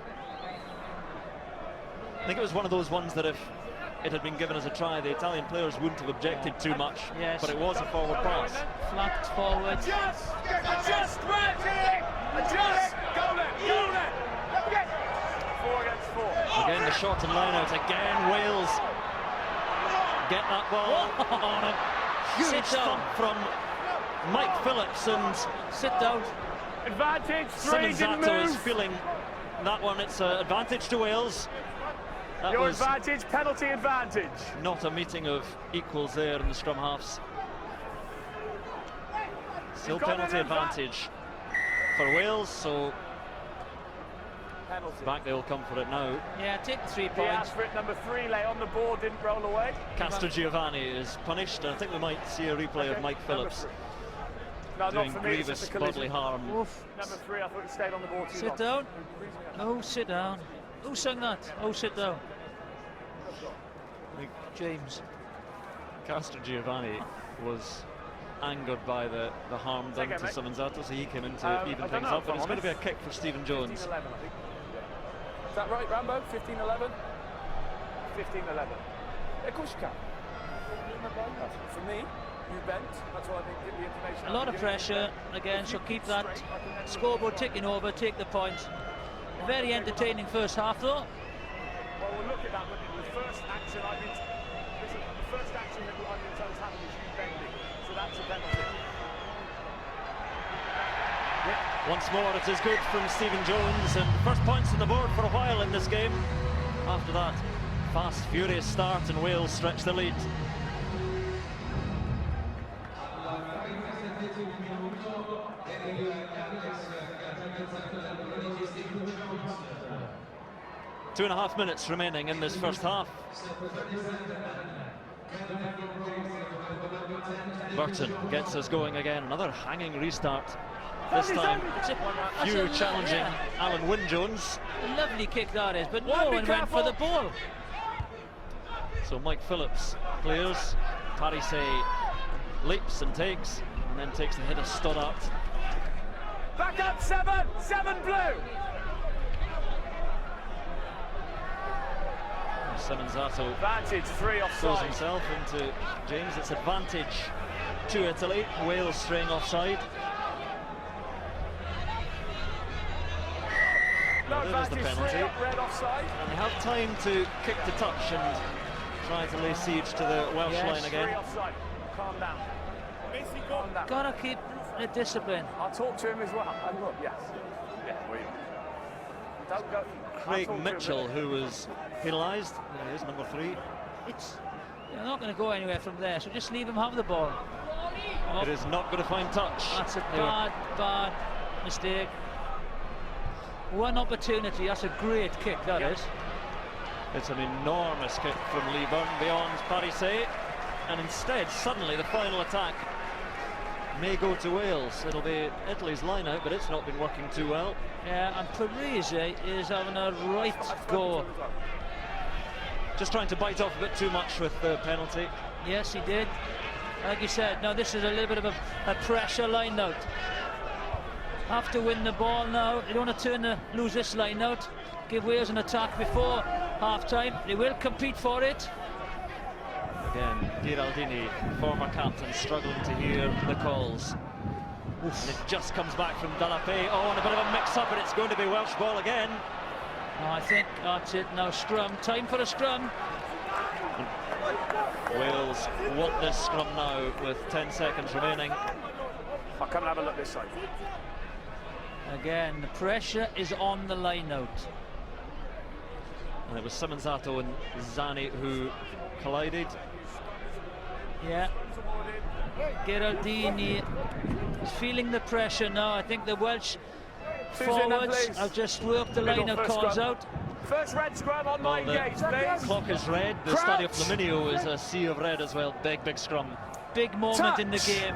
I think it was one of those ones that if it had been given as a try, the Italian players wouldn't have objected too much. Yes. But it was a forward pass. Flat forward. Adjust! Adjust! Go there! 4 against 4. Again, the short and line out. Again, Wales get that ball on a huge thump from Mike Phillips, and Sit down. Advantage, 3, Simon didn't Zato is move. feeling that one. It's an advantage to Wales. That Your was advantage, penalty advantage. not a meeting of equals there in the scrum halves. Still You've got penalty an advantage for Wales, so Penalty. back they'll come for it now. Yeah, take the 3 He points. asked for it, number 3 lay on the board, didn't roll away. Castro Giovanni is punished, and I think we might see a replay of Mike Phillips No, doing not for me, it's grievous just a collision. bodily harm. Oof. Number 3, I thought he stayed on the board too long. Sit down. Oh, sit down. Who sung that? Oh, sit down. James. Castro Giovanni was angered by the harm done Take it, to mate. Simon Zato, so he came in to I even don't things know, up, if but I'm it's going to be a honest. kick for Stephen Jones. 15-11, I think. Is that right, Rambo? 15-11? 15-11. Of course you can. For me, you bent. That's what I think. Give the information. A lot of pressure again, so keep that scoreboard ticking over, take the points. Very entertaining first half though. Well, we'll look at that, but the first action I mean, first action that London Tones happened is you bending, so that's a penalty. Once more, it is good from Stephen Jones, and first points on the board for a while in this game. After that fast, furious start, and Wales stretch the lead. Two and a half minutes remaining in this first half. Burton gets us going again. Another hanging restart. This time, few challenging Alan Wynne-Jones. A lovely kick that is, but no one went for the ball. So Mike Phillips clears. Parise leaps and takes, and then takes the hit of Stoddart. Back up, 7 blue. Semenzato Advantage, 3 throws offside. himself into James. It's advantage to Italy. Wales straying offside. No There is the advantage, 3 penalty. up, red offside. And they have time to kick to touch and try to lay siege to the Welsh Yes. line again. 3 offside. Calm down. Calm down. Gotta keep the discipline. I'll talk to him as well. And look, yes. Yeah, we. Don't go. Craig I'll talk to him Mitchell, a minute. who was penalised. There he is, number 3. You're not going to go anywhere from there, so just leave him have the ball. Oh, It is not going to find touch. that's a They were- bad mistake. One opportunity, that's a great kick, that is. It's an enormous kick from Lee Byrne beyond Parise, and instead, suddenly, the final attack may go to Wales. It'll be Italy's line out, but it's not been working too well. Yeah, and Parise is having a right go. Just trying to bite off a bit too much with the penalty. Yes, he did. Like you said, now this is a little bit of a pressure line out. Have to win the ball now. They don't want to lose this line out. Give Wales an attack before half-time. They will compete for it. Again, Giraldini, former captain, struggling to hear the calls. And it just comes back from Dallapé. Oh, and a bit of a mix-up, and it's going to be Welsh ball again. No, I think that's it now. Scrum. Time for a scrum. Wales want this scrum now with 10 seconds remaining. I'll come and have a look this side. Again, the pressure is on the line out. And it was Semenzato and Zani who collided. Yeah. Geraldini is feeling the pressure now. I think the Welsh forwards have just worked the line out calls out. First red scrum on my engage, The please. clock is red. The Stadio Flaminio is a sea of red as well. Big scrum. Big moment in the game.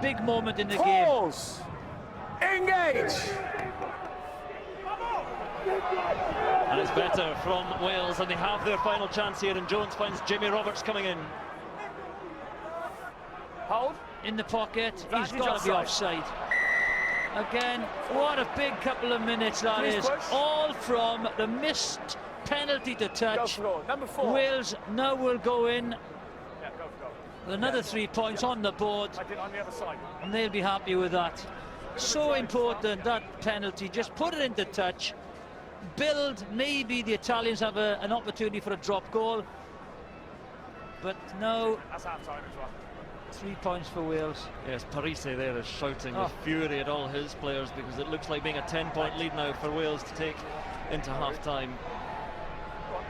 Big moment in the game. Pause. Engage. And it's better from Wales, and they have their final chance here, and Jones finds Jamie Roberts coming in. Hold. In the pocket. He's Advantage got to be offside. offside. Again, what a big couple of minutes that Please is. push. All from the missed penalty to Go touch. for it. Number 4. Wales now will go in Yeah, go for it. with another 3 points on the board, I did on the other side. and they'll be happy with that. So important, that penalty. Just put it into touch. Build. Maybe the Italians have an opportunity for a drop goal. But no, That's half time as well. 3 points for Wales. Yes, Parise there is shouting Oh. with fury at all his players, because it looks like being a 10-point lead now for Wales to take into half-time. Go on.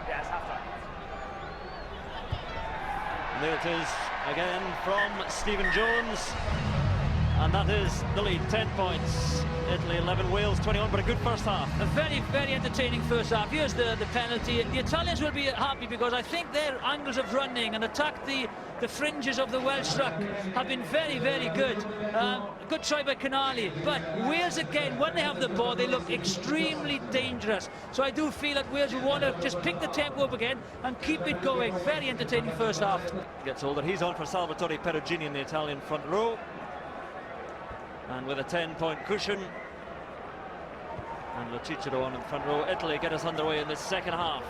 Yeah, it's half time. And there it is again from Stephen Jones. And that is the lead, 10 points. Italy 11, Wales 21, but a good first half. A very entertaining first half. Here's the penalty. The Italians will be happy because I think their angles of running and attack the fringes of the Welsh ruck have been very good. Good try by Canali. But Wales again, when they have the ball, they look extremely dangerous. So I do feel that Wales will want to just pick the tempo up again and keep it going. Very entertaining first half. Gets older. He's on for Salvatore Perugini in the Italian front row. And with a 10-point cushion. And Locicero on in front row. Italy get us underway in this second half.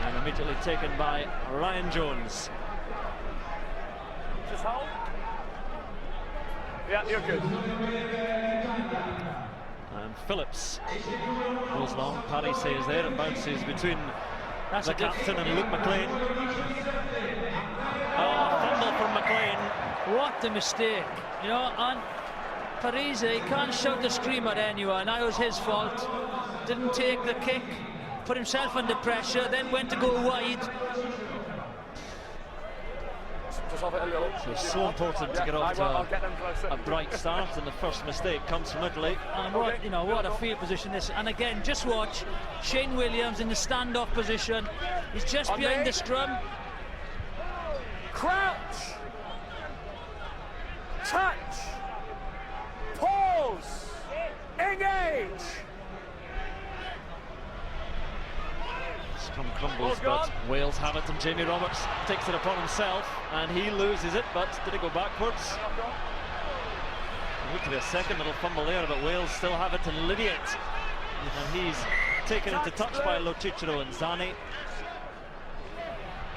And immediately taken by Ryan Jones. Just hold. Yeah, you're good. And Phillips goes long. Parise is there and bounces between That's the a good captain and Luke McLean. Oh, fumble from McLean. What a mistake, you know, and Parise, he can't shout or scream at anyone. That was his fault. Didn't take the kick, put himself under pressure, then went to go wide. Just off it a little. It's so important to get off to a bright start, and the first mistake comes from Italy. And what, you know, what a field position this. And again, just watch Shane Williams in the standoff position. He's just behind the scrum. Crouch. Touch. Pause. Engage. Scrum crumbles, but Wales have it, and Jamie Roberts takes it upon himself, and he loses it, but did it go backwards? Looked to be a second little fumble there, but Wales still have it, and Lydiate, and he's taken into touch by Lo Cicero and Zani.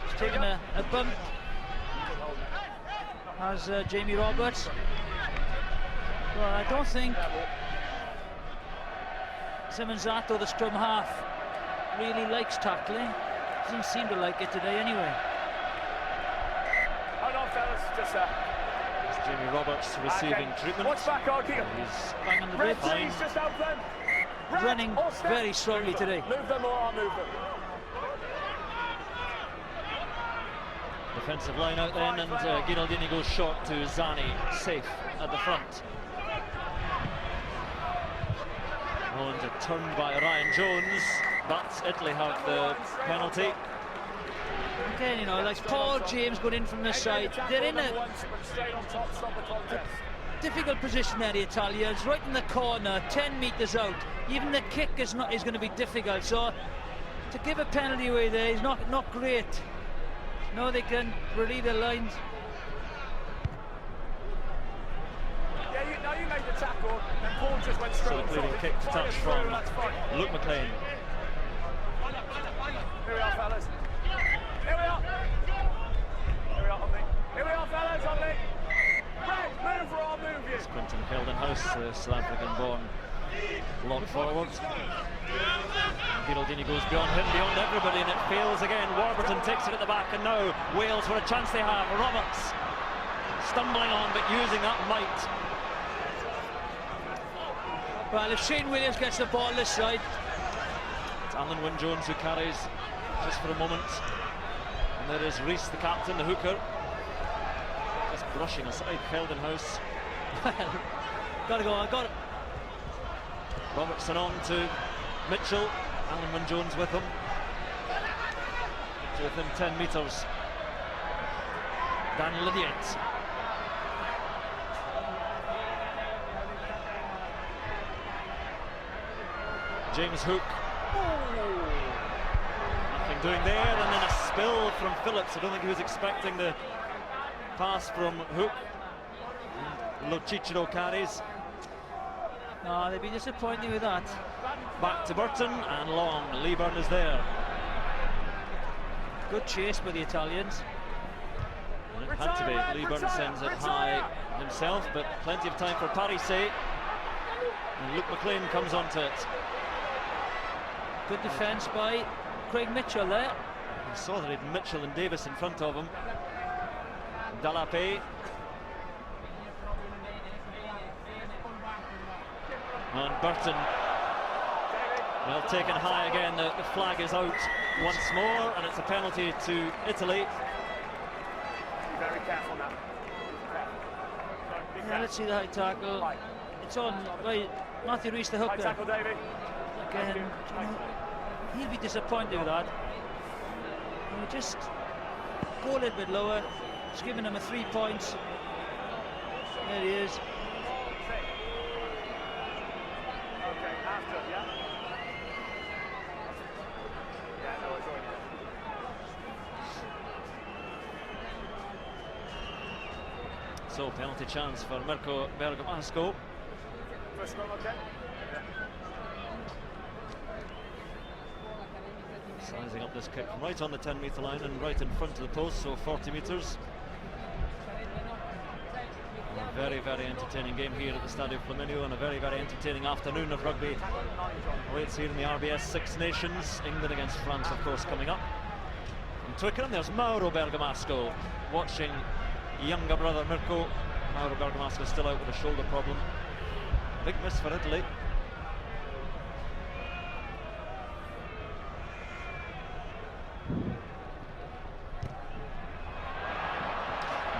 He's taken a bump as Jamie Roberts. Well, I don't think Simonzato, the scrum half, really likes tackling. Doesn't seem to like it today anyway. Hold on, fellas, just there. It's Jamie Roberts receiving treatment. Watch back, Arky. He's Bang on the ribs. Just open. Running very strongly today. Move them or I'll move them. defensive line out then, and Ghiraldini goes short to Zani, safe at the front. And turned by Ryan Jones, but Italy have the penalty. Again, you know, like Paul James going in from the side. They're in a difficult position there, the Italians, right in the corner, 10 metres out. Even the kick is going to be difficult. So to give a penalty away there is not great. No, they can relieve their lines. You made the tackle, and Paul just went straight. So the clearing kick to touch from Luke McLean. Here we are, fellas. Here we are. Here we are, Omni. Here we are, fellas, Omni. Red, move or I'll move you. It's Quinton Keldenhouse, the South African-born long forward. Ghiraldini goes beyond him, beyond everybody, and it fails again. Warburton takes it at the back, and now Wales, what a chance they have. Roberts stumbling on, but using that might. Well, if Shane Williams gets the ball this side. It's Alan Wynne-Jones who carries just for a moment. And there is Rees, the captain, the hooker. Just brushing aside Keldenhouse. Gotta go on, got it. Robertson on to Mitchell. Alan Wynne-Jones with him. To within 10 metres. Dan Lydiate. James Hook. Nothing doing there, and then a spill from Phillips. I don't think he was expecting the pass from Hook. Lo Cicero carries. No, they'd be disappointed with that. Back to Burton, and long. Leeburn is there. Good chase by the Italians. And it had to be. Leeburn sends it high himself, but plenty of time for Parise. And Luke McLean comes onto it. Good defence by Craig Mitchell there. He saw that he had Mitchell and Davis in front of him. Dalape. And Burton, well, taken high again. The flag is out once more, and it's a penalty to Italy. Be very careful now. Yeah, let's see the high tackle. It's on by Matthew Rees, the High hooker. tackle, Davey. Again, you know, he'll be disappointed with that. You know, just go a little bit lower. Just giving him a 3 points. There he is. Okay, after, yeah? Yeah, no, it's already done. So penalty chance for Mirko Bergamasco. First one, okay? Sizing up this kick right on the 10-metre line and right in front of the post, so 40 metres. Very, very entertaining game here at the Stadio Flaminio, and a very, very entertaining afternoon of rugby awaits here in the RBS Six Nations. England against France, of course, coming up. From Twickenham, there's Mauro Bergamasco watching younger brother Mirko. Mauro Bergamasco still out with a shoulder problem. Big miss for Italy.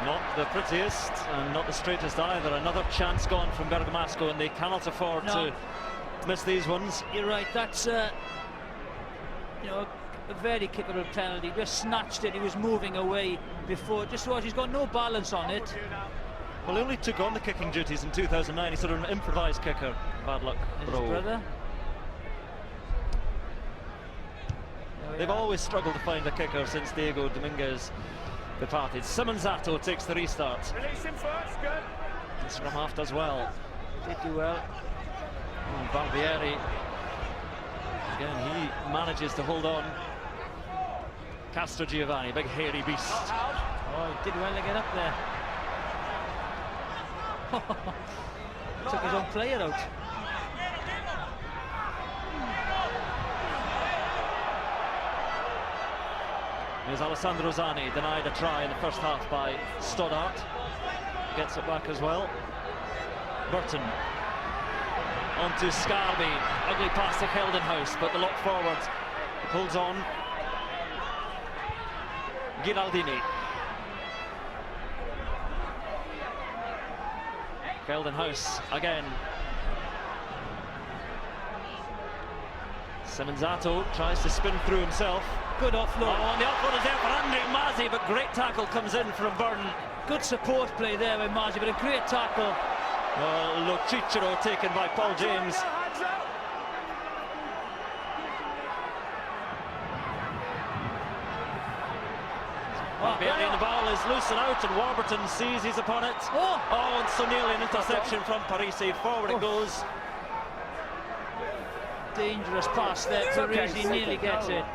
Not the prettiest and not the straightest either. Another chance gone from Bergamasco, and they cannot afford to miss these ones. You're right, that's you know, a very kickable penalty. Just snatched it, he was moving away before. Just was, he's got no balance on it. Well, he only took on the kicking duties in 2009. He's sort of an improvised kicker. Bad luck, His brother. They've always struggled to find a kicker since Diego Dominguez departed. Simonzato takes the restart. Release him first, good. And scrum half does well. Did do well. And Barbieri, again, he manages to hold on. Castro Giovanni, big hairy beast. Oh, he did well to get up there. Took his own player out. Here's Alessandro Zani, denied a try in the first half by Stoddart. Gets it back as well. Burton onto Scarby. Ugly pass to Geldenhuis, but the lock forward holds on. Giraldini. Geldenhuis again. Simonzato tries to spin through himself. Good offload. Oh, and the offload is there for Andre Mazzi, but great tackle comes in from Byrne. Good support play there by Mazzi, but a great tackle. Lo Cicero taken by Paul James. Barbieri, the ball is loose and out, and Warburton sees he's upon it. Oh, and so nearly an interception from Parisi. Forward it goes. Dangerous pass there. Parisi nearly gets it.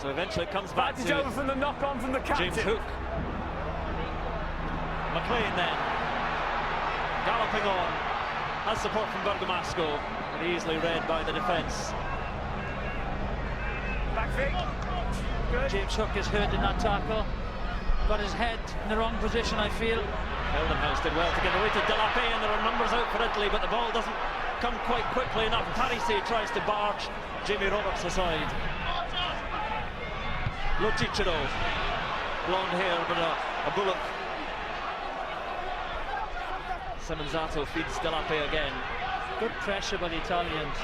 So eventually it comes back to over from the knock on from the captain. James Hook. McLean then galloping on, has support from Bergamasco, but easily read by the defence. Back feet. Good. James Hook is hurt in that tackle. Got his head in the wrong position, I feel. Geldenhuis did well to get away to Delapé, and there are numbers out for Italy, but the ball doesn't come quite quickly enough. Parisi tries to barge Jamie Roberts aside. Lo Cicero, blonde hair, but a bullock. Simonzato feeds Delapé again. Good pressure by the Italians.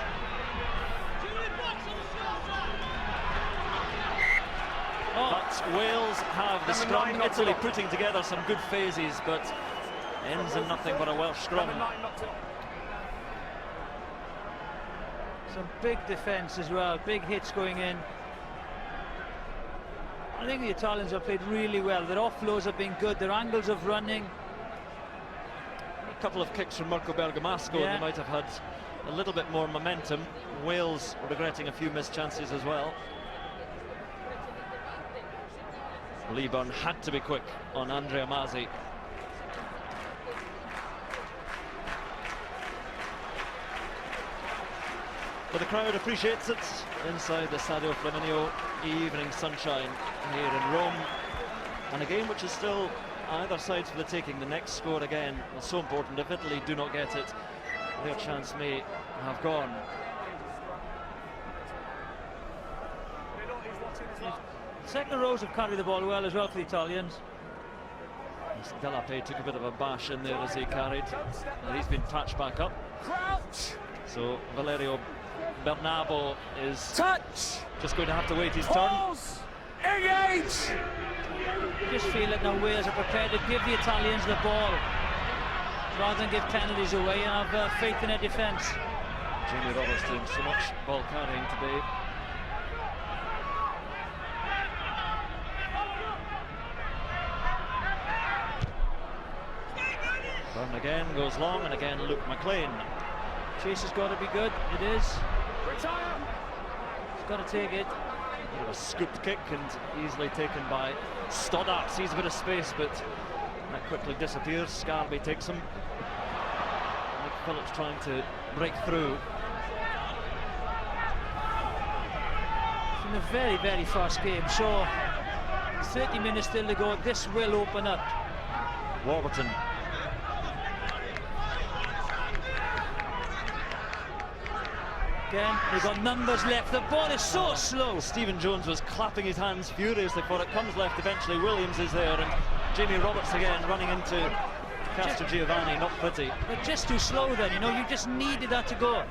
But Wales have the scrum. Italy putting together some good phases, but ends in nothing but a Welsh scrum. Some big defence as well, big hits going in. I think the Italians have played really well. Their offloads have been good, their angles of running. A couple of kicks from Mirko Bergamasco, and they might have had a little bit more momentum. Wales regretting a few missed chances as well. Lee Byrne had to be quick on Andrea Mazzi. But the crowd appreciates it inside the Stadio Flaminio. Evening sunshine here in Rome, and a game which is still either side for the taking. The next score again is so important. If Italy do not get it, their chance may have gone. Second rows have carried the ball well as well for the Italians. Delapé took a bit of a bash in there as he carried, and he's been patched back up. So Valerio Bernabo is just going to have to wait his turn. Engage! You just feel that now Wales are prepared to give the Italians the ball rather than give penalties away, and have faith in their defence. Jamie Roberts doing so much ball carrying today. Byrne again goes long, and again Luke McLean. Chase has got to be good. It is. Retire! He's got to take it. Bit of a scooped kick and easily taken by Stoddart. Sees a bit of space, but That quickly disappears. Scarby takes him. Nick Phillips trying to break through. It's been a very, very fast game, so 30 minutes still to go. This will open up. Warburton. Again, they've got numbers left. The ball is so slow. Stephen Jones was clapping his hands furiously for it. Comes left eventually. Williams is there, and Jamie Roberts again running into Castro Giovanni. Not pretty. But just too slow then, you know, you just needed that to go.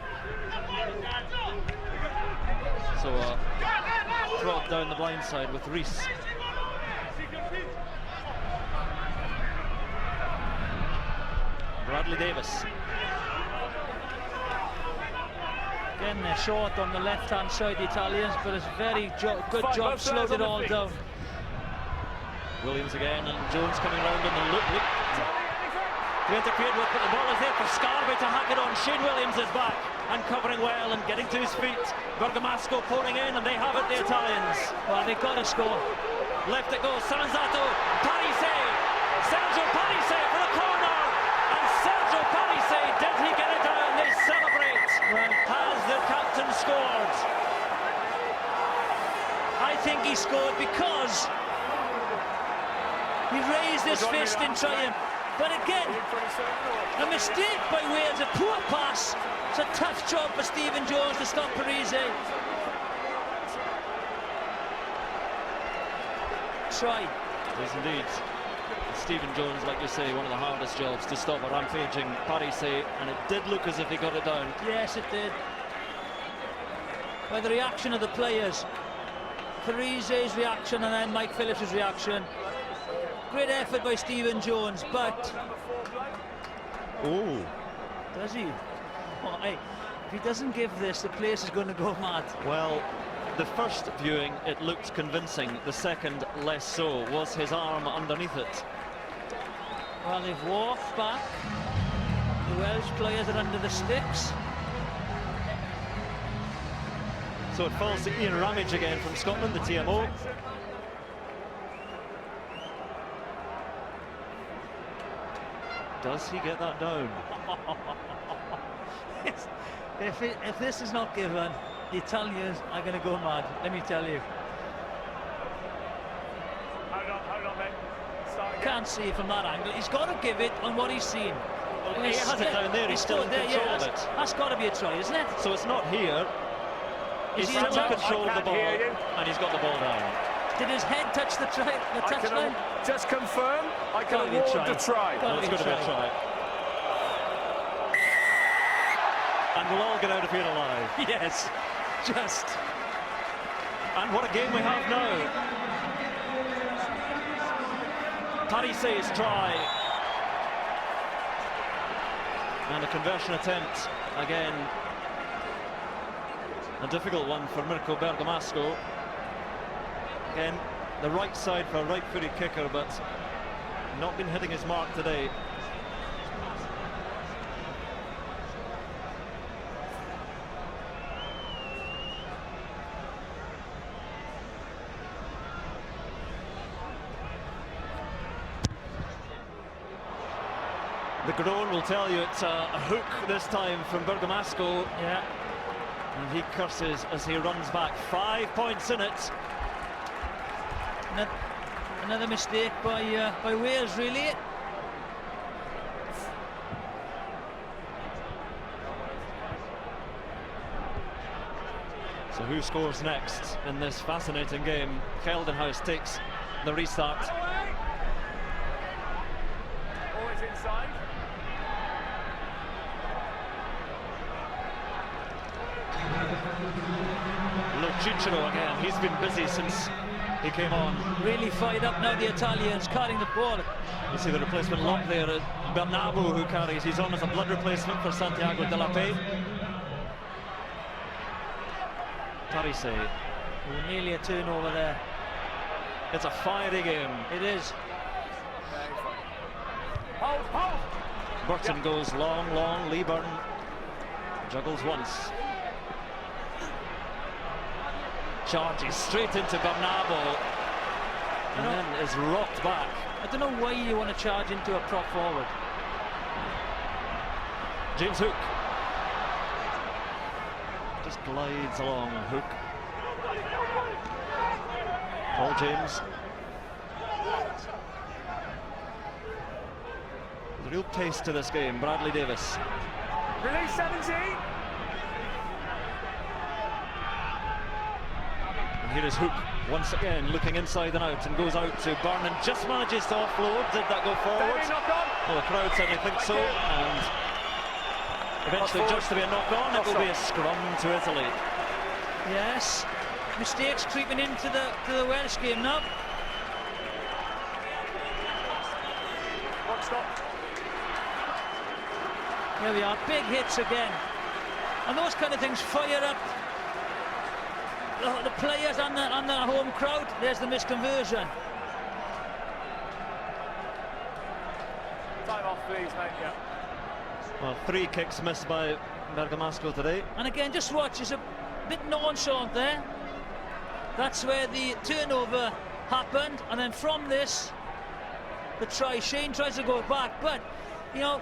So throw down the blind side with Rees. Bradley Davis. Again, they're short on the left-hand side, the Italians, but it's very good job, slowed it all down. Williams again, and Jones coming round in the loop. To interfered with, but the ball is there for Scarby to hack it on. Shane Williams is back and covering well and getting to his feet. Bergamasco pouring in, and they have it, the Italians. Well, they've got to score. Left it goes, Sanzato, Parise, Sergio Parise for the corner, and Sergio Parise, did he get it down? They celebrate. Well, has the captain scored? I think he scored because he raised his fist in triumph. But again, a mistake by Wales, a poor pass. It's a tough job for Stephen Jones to stop Parise. Try. Yes, indeed. Stephen Jones, like you say, one of the hardest jobs to stop a rampaging Parise, and it did look as if he got it down. Yes, it did. By the reaction of the players, Parise's reaction and then Mike Phillips' reaction. Great effort by Stephen Jones, but... Oh. Does he? Oh, hey, if he doesn't give this, the place is going to go mad. Well, the first viewing, it looked convincing. The second, less so. Was his arm underneath it? Well, they've walked back. The Welsh players are under the sticks. So it falls to Ian Ramage again from Scotland, the TMO. Does he get that down? If this is not given, the Italians are going to go mad, let me tell you. Hold on, mate. Can't see it from that angle. He's got to give it on what he's seen. Well, he has it down there, he's still in control of it. That's got to be a try, isn't it? So it's not here. He's still in control of the ball, and he's got the ball down. Did his head touch the touchline? Just confirm, I can award the try. Well, it's going to be a try. And we'll all get out of here alive. Yes, just. And what a game we have now. Parise's try. And a conversion attempt again. A difficult one for Mirko Bergamasco. Again, the right side for a right-footed kicker, but not been hitting his mark today. The groan will tell you it's a hook this time from Bergamasco. Yeah. And he curses as he runs back. 5 points in it. Another mistake by Wales, really. So who scores next in this fascinating game? Geldenhuis takes the restart. Always inside. Lo Cicero again, he's been busy since he came on. Really fired up now, the Italians, carrying the ball. You see the replacement lock there, Bernabeu, who carries. He's on as a blood replacement for Santiago de la Pey. Parise. Oh, nearly a turnover there. It's a fiery game. It is. Hold. Burton goes long. Lee Burton juggles once. Charges straight into Bernabeu. And then is rocked back. I don't know why you want to charge into a prop forward. James Hook just glides along. Hook. Paul James. There's a real pace to this game. Bradley Davis. Release 17. And here is Hook once again looking inside and out and goes out to Byrne and just manages to offload. Did that go forward? Well, the crowd certainly think so. And eventually just to be a knock-on, it will be a scrum to Italy. Yes, mistakes creeping into the Welsh game now. Stop. There we are, big hits again. And those kind of things fire up the players and the home crowd. There's the misconversion. Time off, please, mate. Yeah. Well, 3 kicks missed by Bergamasco today. And again, just watch, it's a bit nonchalant there. That's where the turnover happened, and then from this, the try. Shane tries to go back, but, you know,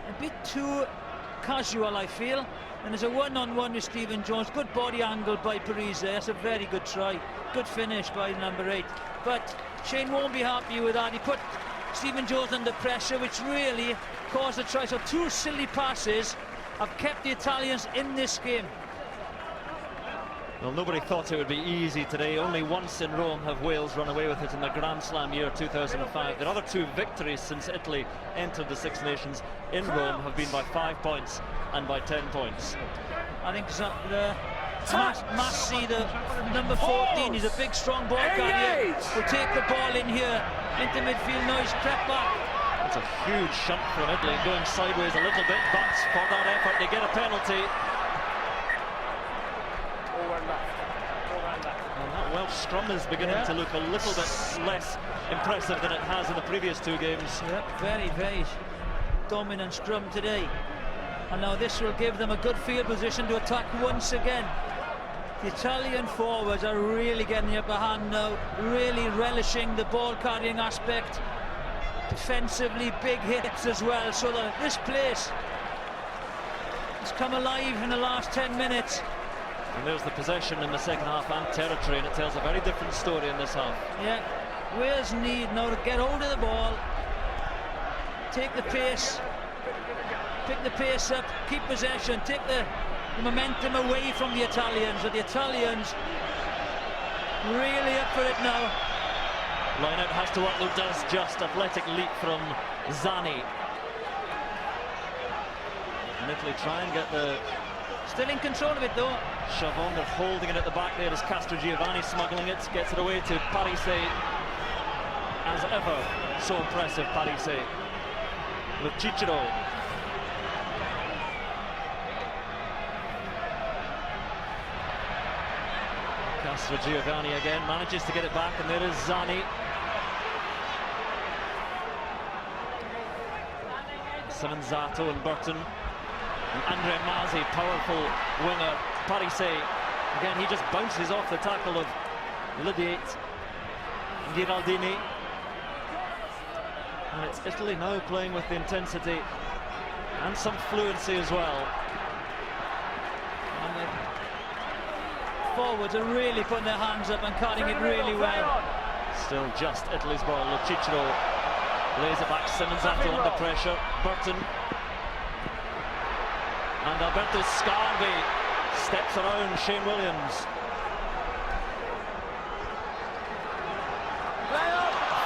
a bit too casual, I feel. And there's a one-on-one with Stephen Jones. Good body angle by Parise. That's a very good try. Good finish by number 8. But Shane won't be happy with that. He put Stephen Jones under pressure, which really caused a try. So 2 silly passes have kept the Italians in this game. Well, nobody thought it would be easy today. Only once in Rome have Wales run away with it in the Grand Slam year 2005. The other 2 victories since Italy entered the Six Nations in Rome have been by 5 points and by 10 points. I think Massi, the number 14, is a big, strong ball carrier. Will take the ball in here into midfield. Noise crept back. It's a huge shunt from Italy, going sideways a little bit, but for that effort they get a penalty. And that Welsh scrum is beginning to look a little bit less impressive than it has in the previous 2 games. Yep, very, very dominant scrum today. And now this will give them a good field position to attack once again. The Italian forwards are really getting the upper hand now, really relishing the ball carrying aspect. Defensively, big hits as well, so that this place has come alive in the last 10 minutes. And there's the possession in the second half and territory, and it tells a very different story in this half. Yeah, Wales need now to get hold of the ball, take the pace, pick the pace up, keep possession, take the momentum away from the Italians. So the Italians really up for it now. Line-out has to work, though, does just. Athletic leap from Zani. And Italy try and get the... Still in control of it, though. Shove on, they're holding it at the back there as Castrogiovanni smuggling it, gets it away to Parise. As ever, so impressive, Parise. With Cicero. Castrogiovanni again, manages to get it back, and there is Zani. Simonzato and Burton. And Andrea Mazzi, powerful winger. Parise, again, he just bounces off the tackle of Lydiate and Giraldini. And it's Italy now playing with the intensity and some fluency as well. And the forwards are really putting their hands up and carrying it really well. Still just Italy's ball. Lo Cicero lays it back. Simonzato under pressure. Burton. And Alberto Scarbi steps around Shane Williams.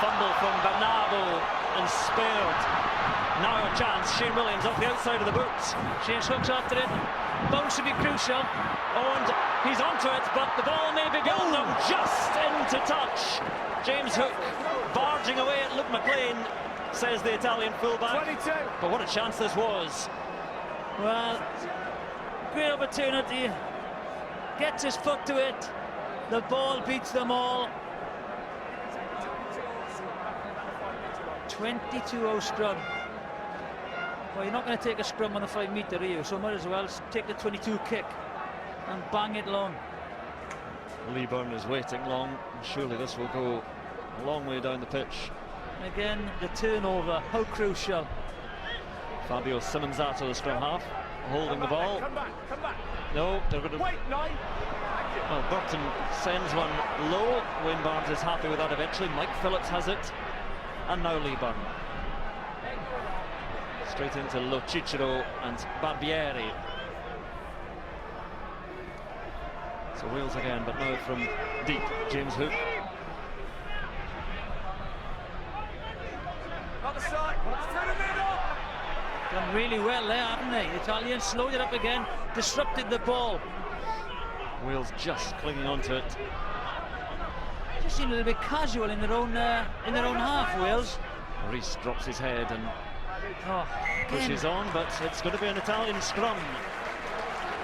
Fumble from Bernardo and spared. Now a chance. Shane Williams off the outside of the boots. James Hook's after it. Bounce to be crucial. And he's onto it, but the ball may be beyond them. Just into touch. James Hook barging away at Luke McLean, says the Italian fullback. 22. But what a chance this was. Well, great opportunity. Gets his foot to it. The ball beats them all. 22-0 scrum. Well, you're not going to take a scrum on the 5 metre, are you? So might as well take the 22 kick and bang it long. Lee Byrne is waiting long, and surely this will go a long way down the pitch. Again, the turnover, how crucial. Fabio Simonzato, the scrum half, holding the ball. Come back, come back. No, they're going to... Wait, 9. Well, Burton sends one low. Wayne Barnes is happy with that eventually. Mike Phillips has it. And now Lee Byrne. Straight into Lo Cicero and Barbieri. So Wales again, but now from deep. James Hook. Other side, through the middle. Done really well there, haven't they? The Italians slowed it up again, disrupted the ball. Wales just clinging on to it. Just seemed a little bit casual in their own half, Wales. Reece drops his head and Oh, pushes on, but it's going to be an Italian scrum.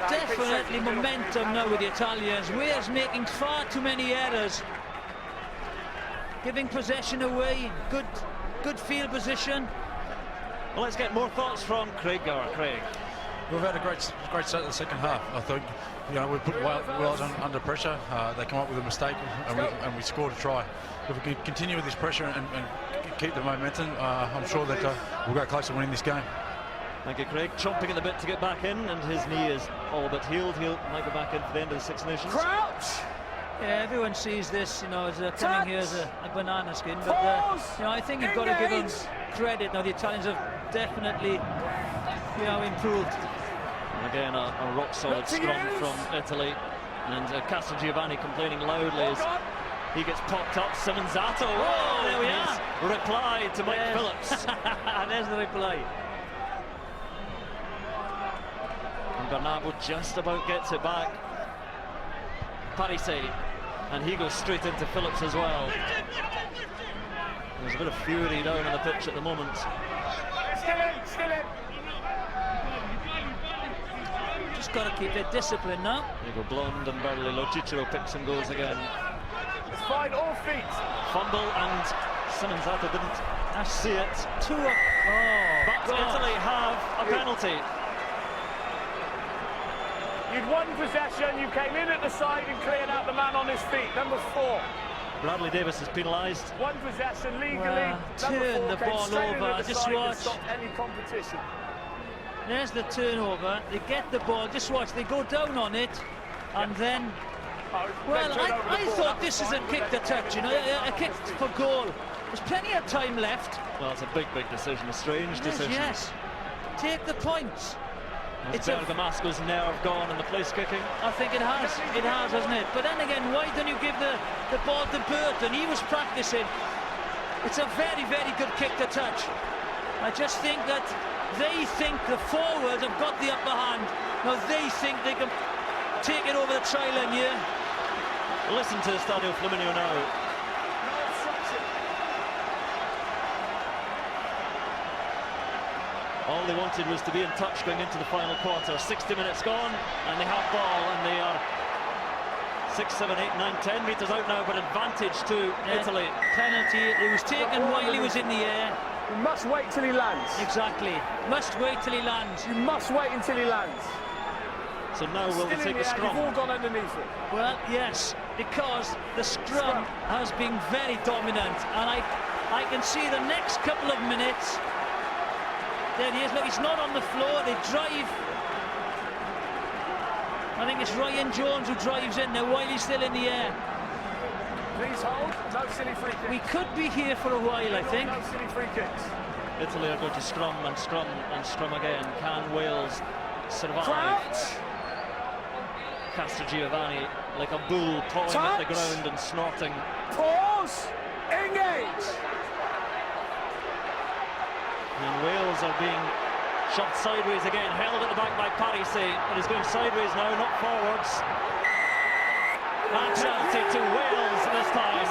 definitely momentum now with the Italians. Wales making far too many errors, giving possession away. Good field position. Well, let's get more thoughts from Craig. We've had a great start of the second half. I think, you know, we put Wales under pressure. They come up with a mistake, and we scored a try. If we can continue with this pressure and keep the momentum, I'm sure that we'll go close to winning this game. Thank you, Craig. Chomping at the bit to get back in, and his knee is all but healed. He might be back in for the end of the Six Nations. Crouch! Yeah, everyone sees this, you know, as coming here as a banana skin, but you know, I think you've got to give them credit. Now the Italians have definitely, you know, improved. And again, a rock-solid scrum from Italy, and Castrogiovanni complaining loudly as he gets popped up. Simonzato, oh, there we are. Reply to Mike Phillips. There's the reply. And Bernardo just about gets it back. Parisse, and he goes straight into Phillips as well. There's a bit of fury down on the pitch at the moment. Still in. Just got to keep their discipline now. There you go, Blonde and Burley. Lo Cicero picks and goes again. It's fine, all feet. Fumble, and Simonzato didn't see it. But Italy have a penalty. You'd won possession, you came in at the side and cleared out the man on his feet. Number 4. Bradley Davis is penalised. One possession legally. Well, turn the ball over. Just watch. Stop any competition. There's the turnover. They get the ball. Just watch. They go down on it, and then. Well, I thought this is a kick to touch. You know, a kick for goal. There's plenty of time left. Well, it's a big decision. A strange decision. Yes. Take the points. It's Bergamasco's nerve gone in the place kicking. I think it has, hasn't it? But then again, why don't you give the ball to Burton? He was practicing. It's a very good kick to touch. I just think that they think the forwards have got the upper hand. Now they think they can take it over the try line here. Listen to Stadio Flaminio now. All they wanted was to be in touch going into the final quarter. 60 minutes gone, and they have ball, and they are 6, 7, 8, 9, 10 metres out now, but advantage to Italy. Penalty. It was taken while he was in the air. You must wait till he lands. Exactly. Must wait till he lands. You must wait until he lands. So now will they take a scrum? You've all gone underneath it. Well, yes, because the scrum has been very dominant, and I can see the next couple of minutes. There he is. Look, he's not on the floor. They drive. I think it's Ryan Jones who drives in there while he's still in the air. Please hold. No silly free kicks. We could be here for a while, I think. No silly free kicks. Italy are going to scrum and scrum and scrum again. Can Wales survive? Crouch. Castrogiovanni like a bull pawing at the ground and snorting. Pause. Engage. And Wales are being shot sideways again, held at the back by Parisse. It is going sideways now, not forwards. And penalty to Wales this time.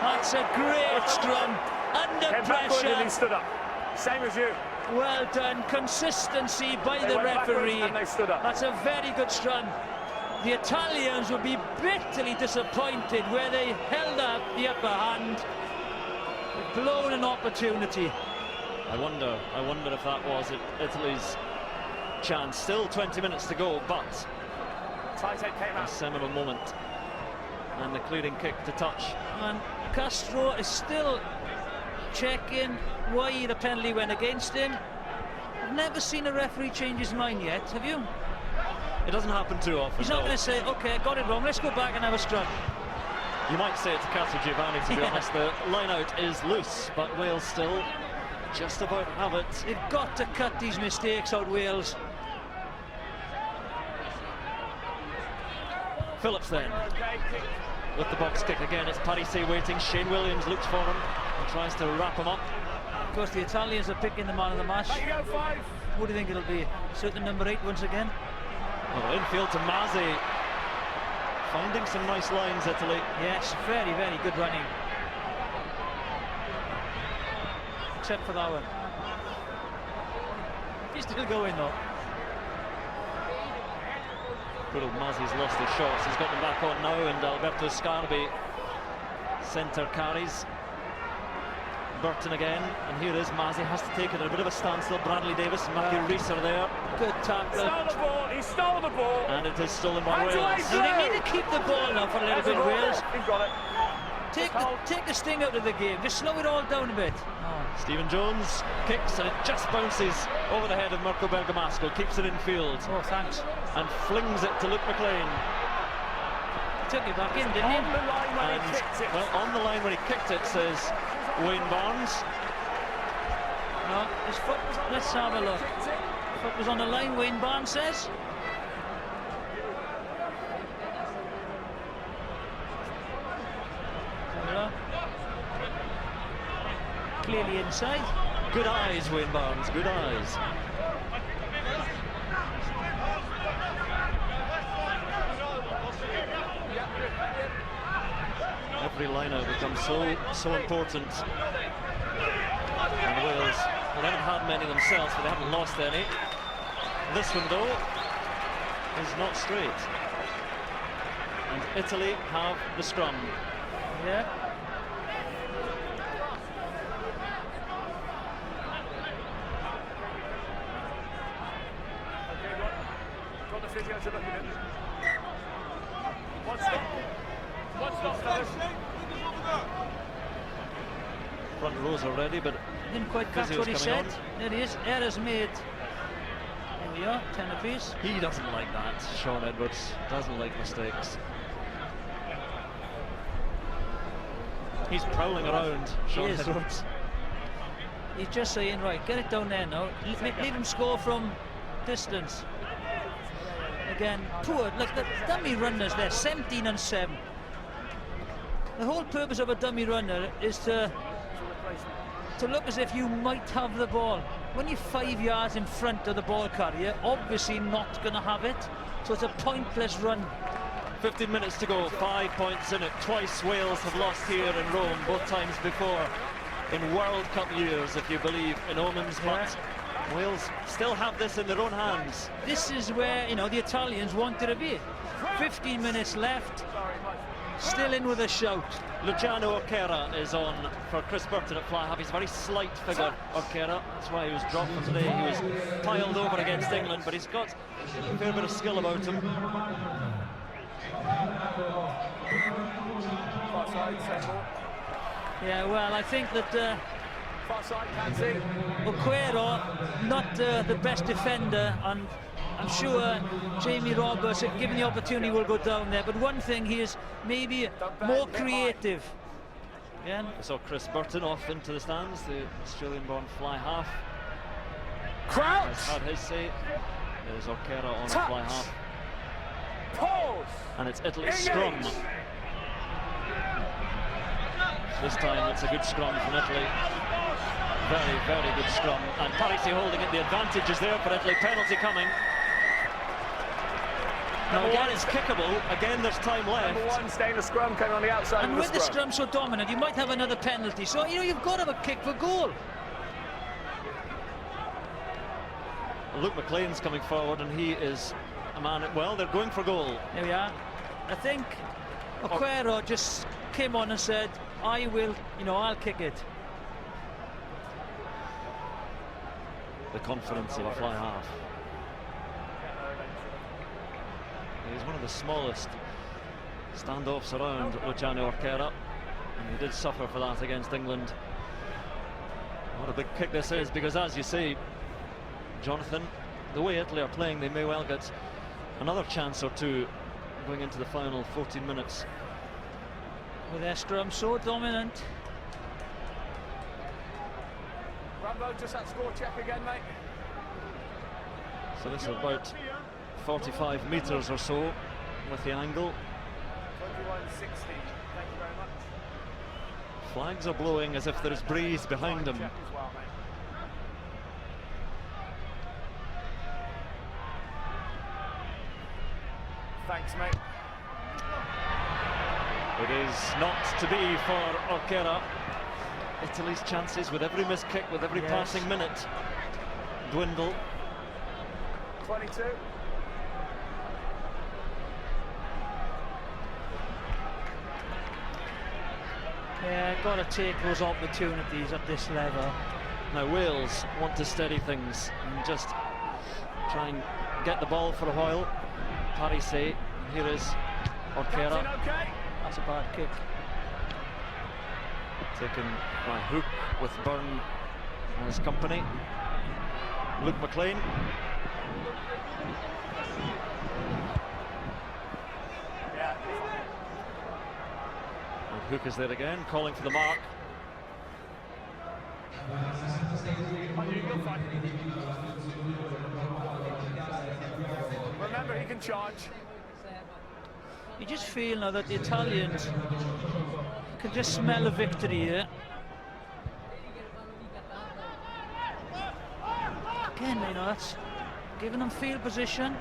That's a great scrum. Under pressure. And he stood up. Same as you. Well done. Consistency by the referee. And they stood up. That's a very good scrum. The Italians will be bitterly disappointed where they held up the upper hand. Blown an opportunity. I wonder if that was Italy's chance. Still 20 minutes to go, but A seminal moment. And the clearing kick to touch. And Castro is still checking why the penalty went against him. I've never seen a referee change his mind yet, have you? It doesn't happen too often. He's not going to say, okay, got it wrong, let's go back and have a scrum. You might say it to Castrogiovanni, to be honest. The line out is loose, but Wales still just about have it. They've got to cut these mistakes out, Wales. Phillips then, with the box kick again. It's Parisse waiting. Shane Williams looks for him and tries to wrap him up. Of course, the Italians are picking the man of the match. What do you think it'll be? Certain number 8 once again? Well, infield to Mazzi. Finding some nice lines, Italy. Yes, very, very good running. Except for that one. He's still going though. Little Mazzi's lost his shots. He's got them back on now, and Alberto Scarbi centre carries. Burton again, and here is Mazzi, has to take it at a bit of a standstill. Bradley Davis and Matthew Rees are there. Good tackle. He stole the ball. And it is stolen by Wales. And they need to keep the ball now for a little bit, Wales. He's got it. Take the sting out of the game. Just slow it all down a bit. Stephen Jones kicks, and it just bounces over the head of Mirko Bergamasco. Keeps it in field. Oh, thanks. And flings it to Luke McLean. He took it back in, didn't he? On the line when he kicked it. Well, on the line when he kicked it, says Wayne Barnes. No, his foot. Let's have a look. Foot was on the line, Wayne Barnes says. Clearly inside. Good eyes, Wayne Barnes, good eyes. Every line-out becomes so important. And Wales, well, they haven't had many themselves, but they haven't lost any. This one, though, is not straight. And Italy have the scrum. Yeah. Got the physio to look at him. One stop, fellas. Front rows are ready, but Didn't quite catch Physio's what he coming said. on. There he is. Errors made. There we are, 10 apiece. he doesn't like that. Sean Edwards doesn't like mistakes. He's prowling around, Sean He is. Edwards. He's just saying, right, get it down there now. Leave him score from distance. Again, poor. Look, the dummy runners there, 17 and 7. The whole purpose of a dummy runner is to look as if you might have the ball. When you're 5 yards in front of the ball carrier, obviously not going to have it. So it's a pointless run. 15 minutes to go, 5 points in it. Twice Wales have lost here in Rome, both times before in World Cup years, if you believe in omens. But Wales still have this in their own hands. This is where, you know, the Italians wanted to be. 15 minutes left, still in with a shout. Luciano Oquera is on for Chris Burton at fly half. He's a very slight figure, Oquera. That's why he was dropped for today. He was piled over against England, but he's got a fair bit of skill about him. Far side, same ball. Yeah, well, I think that Far side, can't see. Oquera, not the best defender, and I'm sure Jamie Roberts, given the opportunity, will go down there. But one thing, he is maybe more creative. Again, We saw Chris Burton off into the stands, the Australian-born fly half. Crouch! Has had his say. There's Oquera on Touch. fly half. Pause! And it's Italy's scrum. This time it's a good scrum from Italy. Very, very good scrum. And Parisse holding it. The advantage is there for Italy. Penalty coming. Now again, it's kickable. Again, there's time left. Number 1 staying the scrum, came on the outside and of with the scrum so dominant, you might have another penalty. So, you know, you've got to have a kick for goal. Luke McLean's coming forward, and he is a man. Well, they're going for goal. There we are. I think Oquera just came on and said, I will, you know, I'll kick it. The confidence of a fly half. He's one of the smallest standoffs around, Luciano Orquera, and he did suffer for that against England. What a big kick this is, because as you say, Jonathan, the way Italy are playing, they may well get another chance or two going into the final 14 minutes. With their scrum so dominant. Rambo, just that score check again, mate. So this is about 45 metres or so with the angle. 21.60. Thank you very much. Flags are blowing as if there's breeze behind them. Check as well, mate. Thanks, mate. It is not to be for Orquera. Italy's chances with every missed kick, with every passing minute, dwindle. 22. Yeah, got to take those opportunities at this level. Now Wales want to steady things and just try and get the ball for a while. Parise, here is Orquera. Okay. That's a bad kick. Taken by Hook with Byrne as company. Luke McLean. Yeah. And Hook is there again, calling for the mark. Remember, he can charge. You just feel now that the Italians can just smell a victory here. Again, you know, that's giving them field position.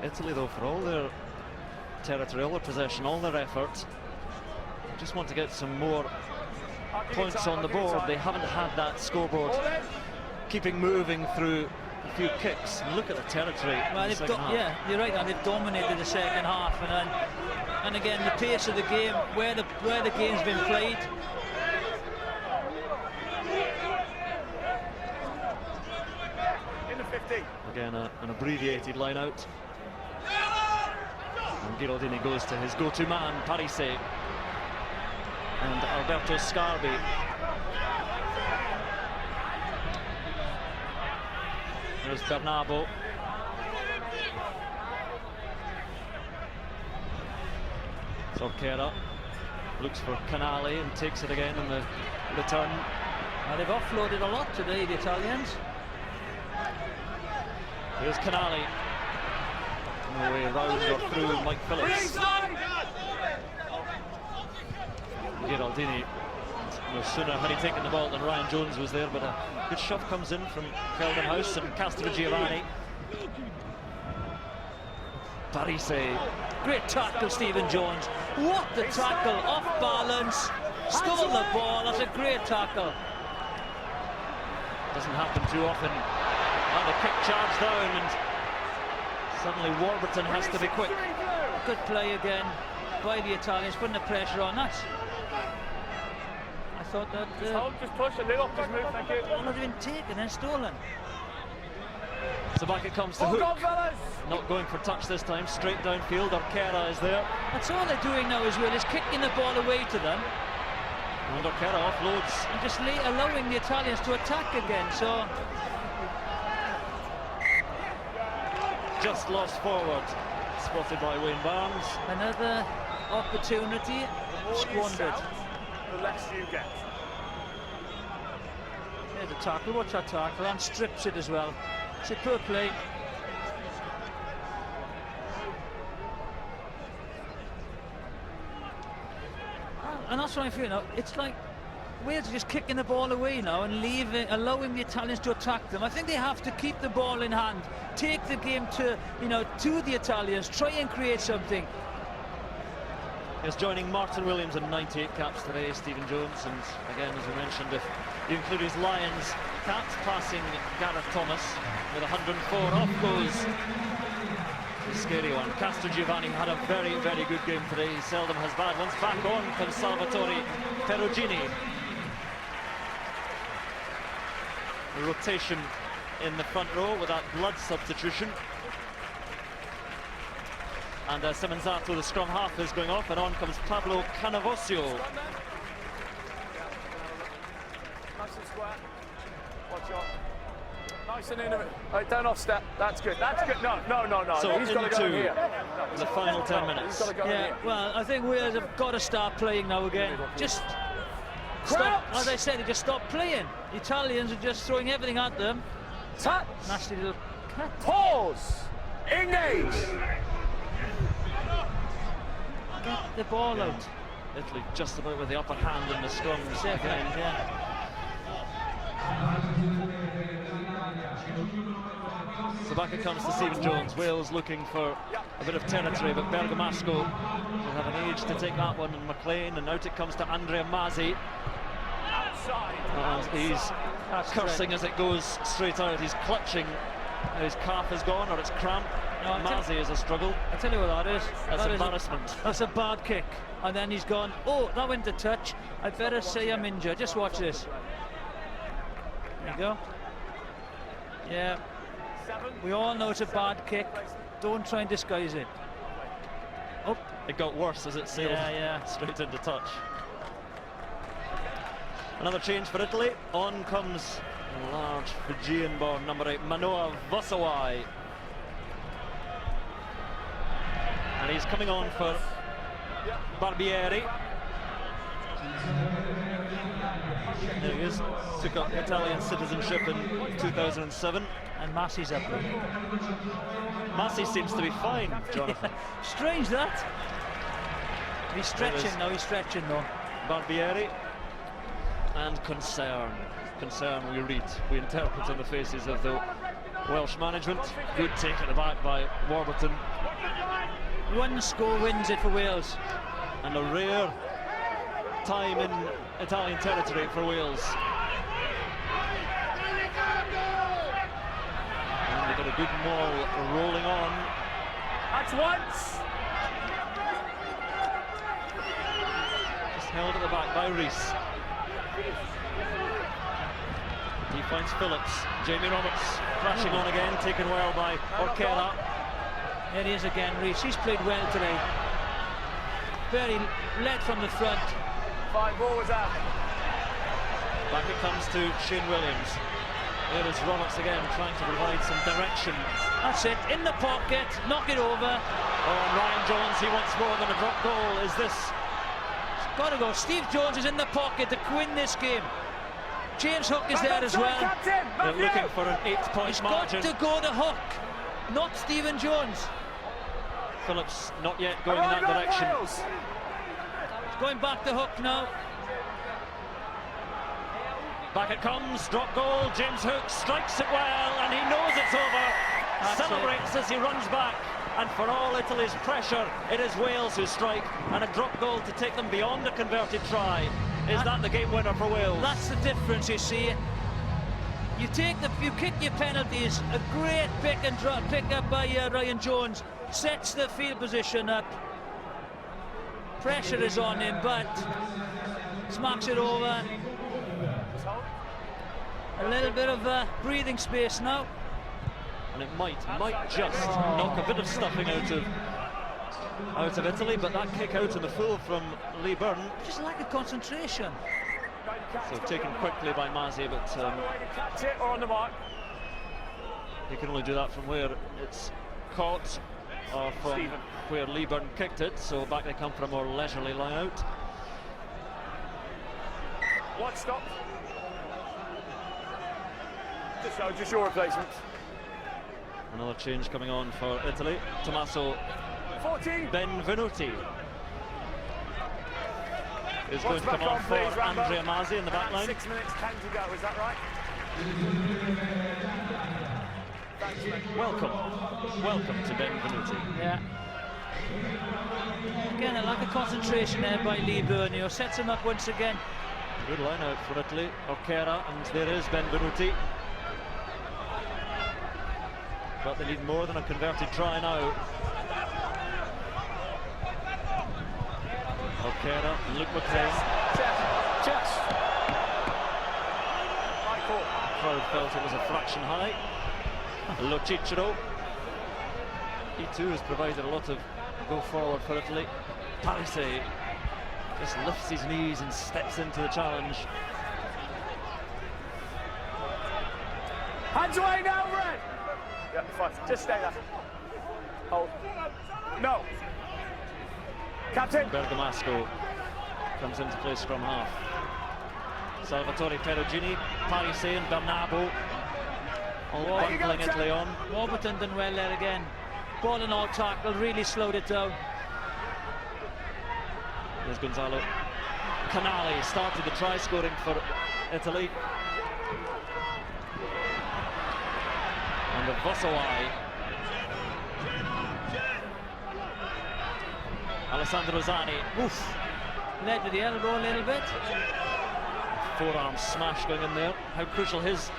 Italy, though, for all their territory, all their possession, all their effort, just want to get some more points on the board. They haven't had that scoreboard keeping moving through a few kicks. And look at the territory. Well, in the second half. yeah, you're right, and they've dominated the second half, and again the pace of the game, where the game's been played. In the 50. Again, an abbreviated line out. And Ghiraldini goes to his go-to man, Parise. And Alberto Scarbi. There's Bernabo. Orquera looks for Canali and takes it again in the return. Well, they've offloaded a lot today, the Italians. Here's Canali. No way around or through Mike Phillips. Ghiraldini. No sooner had he taken the ball than Ryan Jones was there, but a good shove comes in from Feldenhouse and Castrogiovanni. Parise. Great tackle, Stephen Jones. What the tackle, off balance, stole the ball. That's a great tackle. Doesn't happen too often. And the kick charged down, and suddenly Warburton has to be quick. Good play again by the Italians, putting the pressure on. That's. I thought that. Just push a little, just move, thank you. Well, they've been taken and stolen. So back it comes to Hook. Not going for touch this time, straight downfield. Orquera is there. That's all they're doing now as well, is kicking the ball away to them. And Orquera offloads. And just allowing the Italians to attack again, so. Just lost forward. Spotted by Wayne Barnes. Another opportunity squandered. The less you get. There's a tackle, watch that tackle, and strips it as well. Superb play. And that's what I feel now. It's like Wales are just kicking the ball away now and allowing the Italians to attack them. I think they have to keep the ball in hand, take the game to the Italians, try and create something. Is joining Martin Williams in 98 caps today, Stephen Jones, and again, as we mentioned, if you include his Lions caps, passing Gareth Thomas with 104. Off goes the scary one. Castrogiovanni had a very, very good game today. He seldom has bad ones. Back on comes Salvatore Perugini. A rotation in the front row with that blood substitution. And Simonzato, the scrum half, is going off, and on comes Pablo Canavosio. Nice and square. Watch on. Nice and innovative. Right, down off step. That's good. That's good. No. So He's got to go in into here. the final 10 He's minutes. got to go in Yeah, here. well, I think Wales have got to start playing now again. Just stop, as I said, just stop playing. The Italians are just throwing everything at them. Touch. Nasty little cut. Pause. Engage. Get the ball out. Italy just about with the upper hand in the scrums again. Yeah. So back it comes to Stephen Jones. Wales looking for a bit of territory, but Bergamasco will have an age to take that one, and McLean, and out it comes to Andrea Mazzi. Outside. He's cursing as it goes straight out. He's clutching. His calf is gone, or it's cramped. No, Mazzi is a struggle. I tell you what that is. That's That is embarrassment. That's a bad kick. And then he's gone, oh, that went to touch. I better say I'm injured. Just watch this. There you go. Yeah. We all know it's a bad kick. Don't try and disguise it. Oh. It got worse as it sailed straight into touch. Another change for Italy. On comes a large Fijian-born number 8, Manoa Vosawai. And he's coming on for Barbieri. There he is. Took up Italian citizenship in 2007. And Massey's up there. Massey seems to be fine, Jonathan. Strange that. He's stretching now, he's stretching now. Barbieri and concern. Concern we read, we interpret on the faces of the Welsh management. Good take at the back by Warburton. One score wins it for Wales. And a rare time in Italian territory for Wales. And they've got a good maul rolling on. That's once. Just held at the back by Rees. He finds Phillips. Jamie Roberts crashing on again, taken well by Orquera. There he is again, Rees. He's played well today. Very led from the front. Fine, ball was out. Back it comes to Shane Williams. There is Roberts again, trying to provide some direction. That's it, in the pocket, knock it over. Oh, and Ryan Jones, he wants more than a drop goal. Is this? It's got to go. Steve Jones is in the pocket to win this game. James Hook is there as well. They're looking for an 8-point He's margin. got to go to Hook, not Stephen Jones. Phillips not yet going in that direction. He's going back to Hook now. Back it comes, drop goal. James Hook strikes it well, and he knows it's over. Celebrates as he runs back. And for all Italy's pressure, it is Wales who strike, and a drop goal to take them beyond a converted try. Is that the game winner for Wales? That's the difference, you see. You kick your penalties. A great pick up by Ryan Jones. Sets the field position up. Pressure is on him, but smacks it over. A little bit of breathing space now. And it might just knock a bit of stuffing out of Italy, but that kick out in the full from Lee Byrne. Just lack of concentration. So taken quickly by Mazzi, but Catch it or on the mark. he can only do that from where it's caught or from where Lee Byrne kicked it. So back they come for a more leisurely line out. What stop? Just your replacement. Another change coming on for Italy. Tommaso 14. Benvenuti is going to come on for Andrea Mazzi in the back line. 6 minutes, 10 to go, is that right? Thanks, mate. Welcome to Benvenuti. Yeah. Again, a lack of concentration there by Lee Byrne. He sets him up once again. Good line out for Italy. Orquera, and there is Benvenuti. But they need more than a converted try now. Orquera, Luke McLean. Chest. Michael. Crowd felt it was a fraction high. Lo Cicero. He too has provided a lot of go forward for Italy. Parise just lifts his knees and steps into the challenge. Hands away now, Red! Yeah, fine. Just stay there. Hold. No. Captain. Bergamasco comes into play scrum half. Salvatore Perugini, Parise and Bernabo all bundling Italy on. Warburton done well there again. Ball and all tackle, really slowed it down. There's Gonzalo Canali started the try scoring for Italy. And the Vosawai. Alessandro Zani. Oof. Led to the elbow a little bit. Forearm smash going in there. How crucial his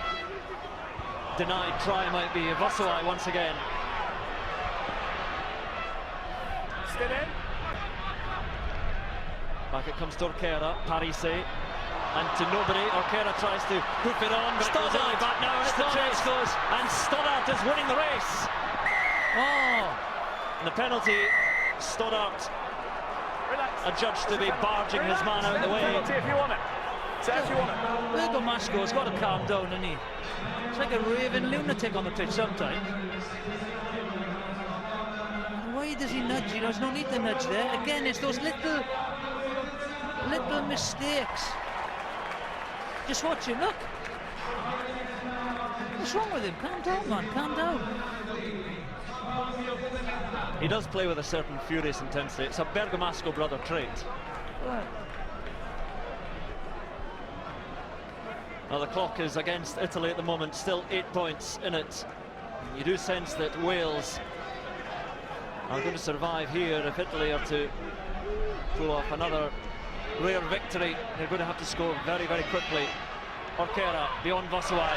denied try might be. Vosawai once again. Still in. Back it comes to Orquera, Parise, and to nobody. Orquera tries to hoop it on, but it goes only back now, and it's the chase goes, and Stoddart is winning the race. Oh! And the penalty, Stoddart adjudged to be barging his man out of the way. Penalty if you want it. Say if you want it. Bergamasco's got to calm down, hasn't he? It's like a raving lunatic on the pitch sometimes. Why does he nudge? You know, there's no need to nudge there. Again, it's those little mistakes. Just watch him, look. What's wrong with him? Calm down, man, calm down. He does play with a certain furious intensity. It's a Bergamasco brother trait. Right. Now the clock is against Italy at the moment, still 8 points in it. You do sense that Wales are going to survive here. If Italy are to pull off another rare victory, they're going to have to score very, very quickly. Orquera beyond Vosawai.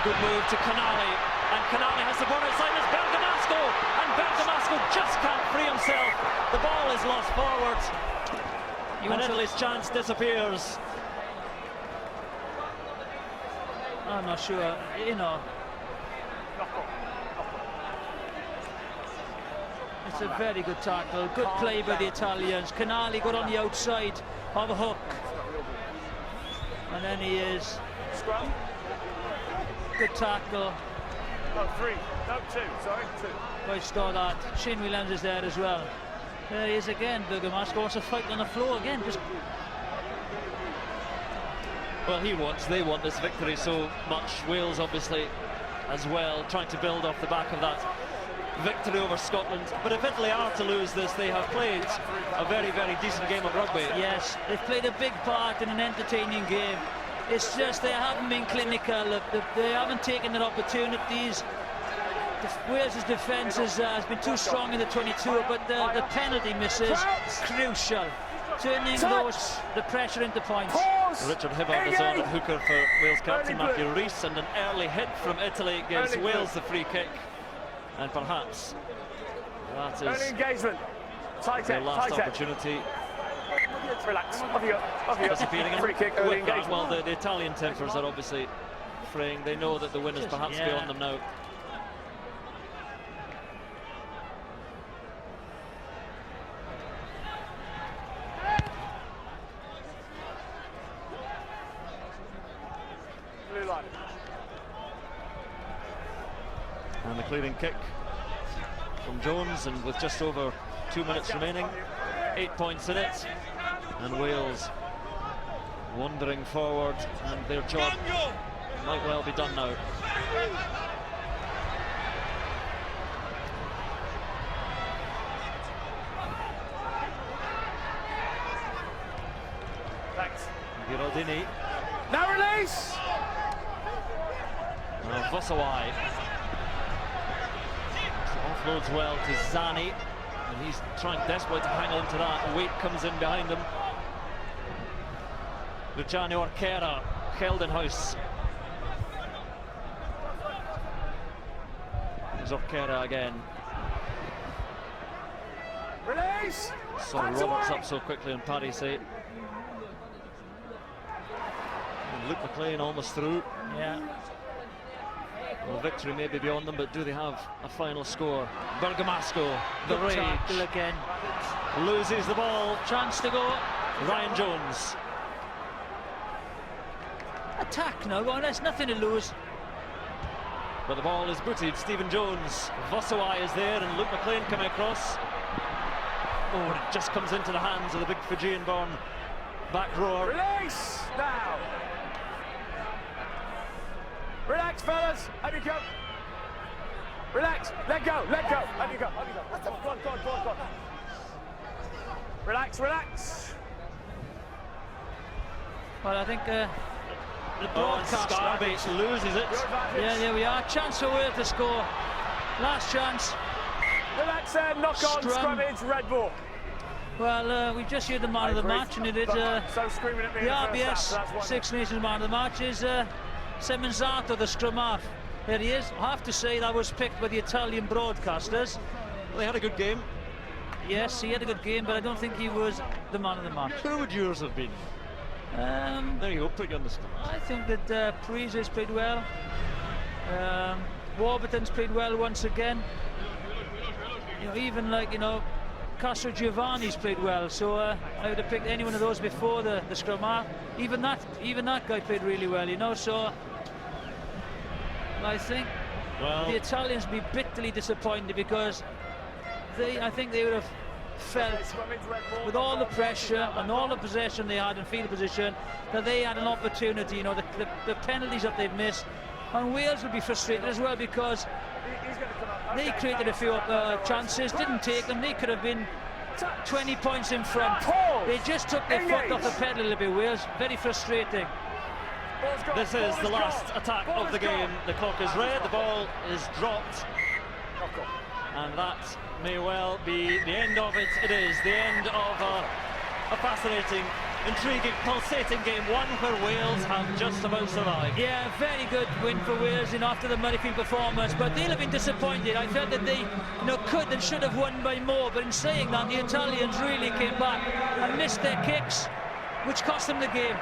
Good move to Canali, and Canali has the ball outside. It's Bergamasco, and Bergamasco just can't free himself. The ball is lost forward, and Italy's chance disappears. I'm not sure, you know. It's a very good tackle, good play by the Italians. Canali got on the outside of a hook. And then he is. Scrum. Good tackle. No, 3. No, 2. Sorry, 2. By Stoddart. Shane Williams is there as well. There he is again. Bergamasco wants to fight on the floor again. Just. Well, they want this victory so much. Wales, obviously, as well, trying to build off the back of that victory over Scotland. But if Italy are to lose this, they have played a very, very decent game of rugby. Yes, they've played a big part in an entertaining game. It's just they haven't been clinical. They haven't taken their opportunities. Wales' defence has been too strong in the 22, but the penalty misses crucial. Turning the pressure into points. Richard Hibbard is on at hooker for Wales captain Matthew Rees, and an early hit from Italy gives Wales the free kick. And perhaps that is engagement. their last opportunity. Relax. Off you go. Disappearing. Free kick, early With that, engagement. well, the Italian tempers are obviously fraying. They know that the win is perhaps beyond them now. Blue line. And the clearing kick from Jones, and with just over 2 minutes remaining, 8 points in it, and Wales wandering forward, and their job might well be done now. Thanks. Giraldini. Now release! Now Vosawai offloads well to Zani, and he's trying desperately to hang on to that. Weight comes in behind him. Luciano Orquera, Geldenhuis. There's Orquera again. Release! So Roberts up so quickly on Parise. Luke McLean almost through. Yeah. Well, victory may be beyond them, but do they have a final score? Bergamasco, the rage, Tackle again. loses the ball. Chance to go. Ryan Jones. Attack now, well, there's nothing to lose. But the ball is booted. Stephen Jones. Vossawai is there, and Luke McLean coming across. Oh, and it just comes into the hands of the big Fijian-born back rower. Release now. Relax, fellas. Up you go. Relax. Let go. Let go. Up you go. Up you go. Go on, go on, go on, go on. Relax, relax. Well, I think the Oh, and broadcaster. Scarbase loses it. Yeah, there we are. Chance for Wales to score. Last chance. Relax there. Knock on. Scrum. Scrummage. Red ball. Well, we've just heard the man of the Agree. match, and it is So screaming at me the in the first half, RBS so that's one. Six Nations man of the match is Semenzato, the scrum half. There he is. I have to say that was picked by the Italian broadcasters. Well, they had a good game. Yes, he had a good game, but I don't think he was the man of the match. Who would yours have been? There you go, put you on the spot. I think that Parise's played well. Warburton's played well once again. You know, even like, you know, Castro Giovanni's played well. So I would have picked any one of those before the scrum half. Even that guy played really well, you know. So I think the Italians will be bitterly disappointed because I think they would have felt, with all the pressure and all the possession they had in field position, that they had an opportunity. You know, the penalties that they've missed, and Wales will be frustrated as well because they created a few chances, didn't take them. They could have been 20 points in front. They just took their foot off the pedal a little bit. Wales, very frustrating. This is the last attack of the game. The clock is red, the ball is dropped, and that may well be the end of it. It is the end of a fascinating, intriguing, pulsating game, one where Wales have just about survived. Yeah, very good win for Wales, you know, after the Murrayfield performance, but they'll have been disappointed. I felt that they, you know, could and should have won by more, but in saying that, the Italians really came back and missed their kicks, which cost them the game.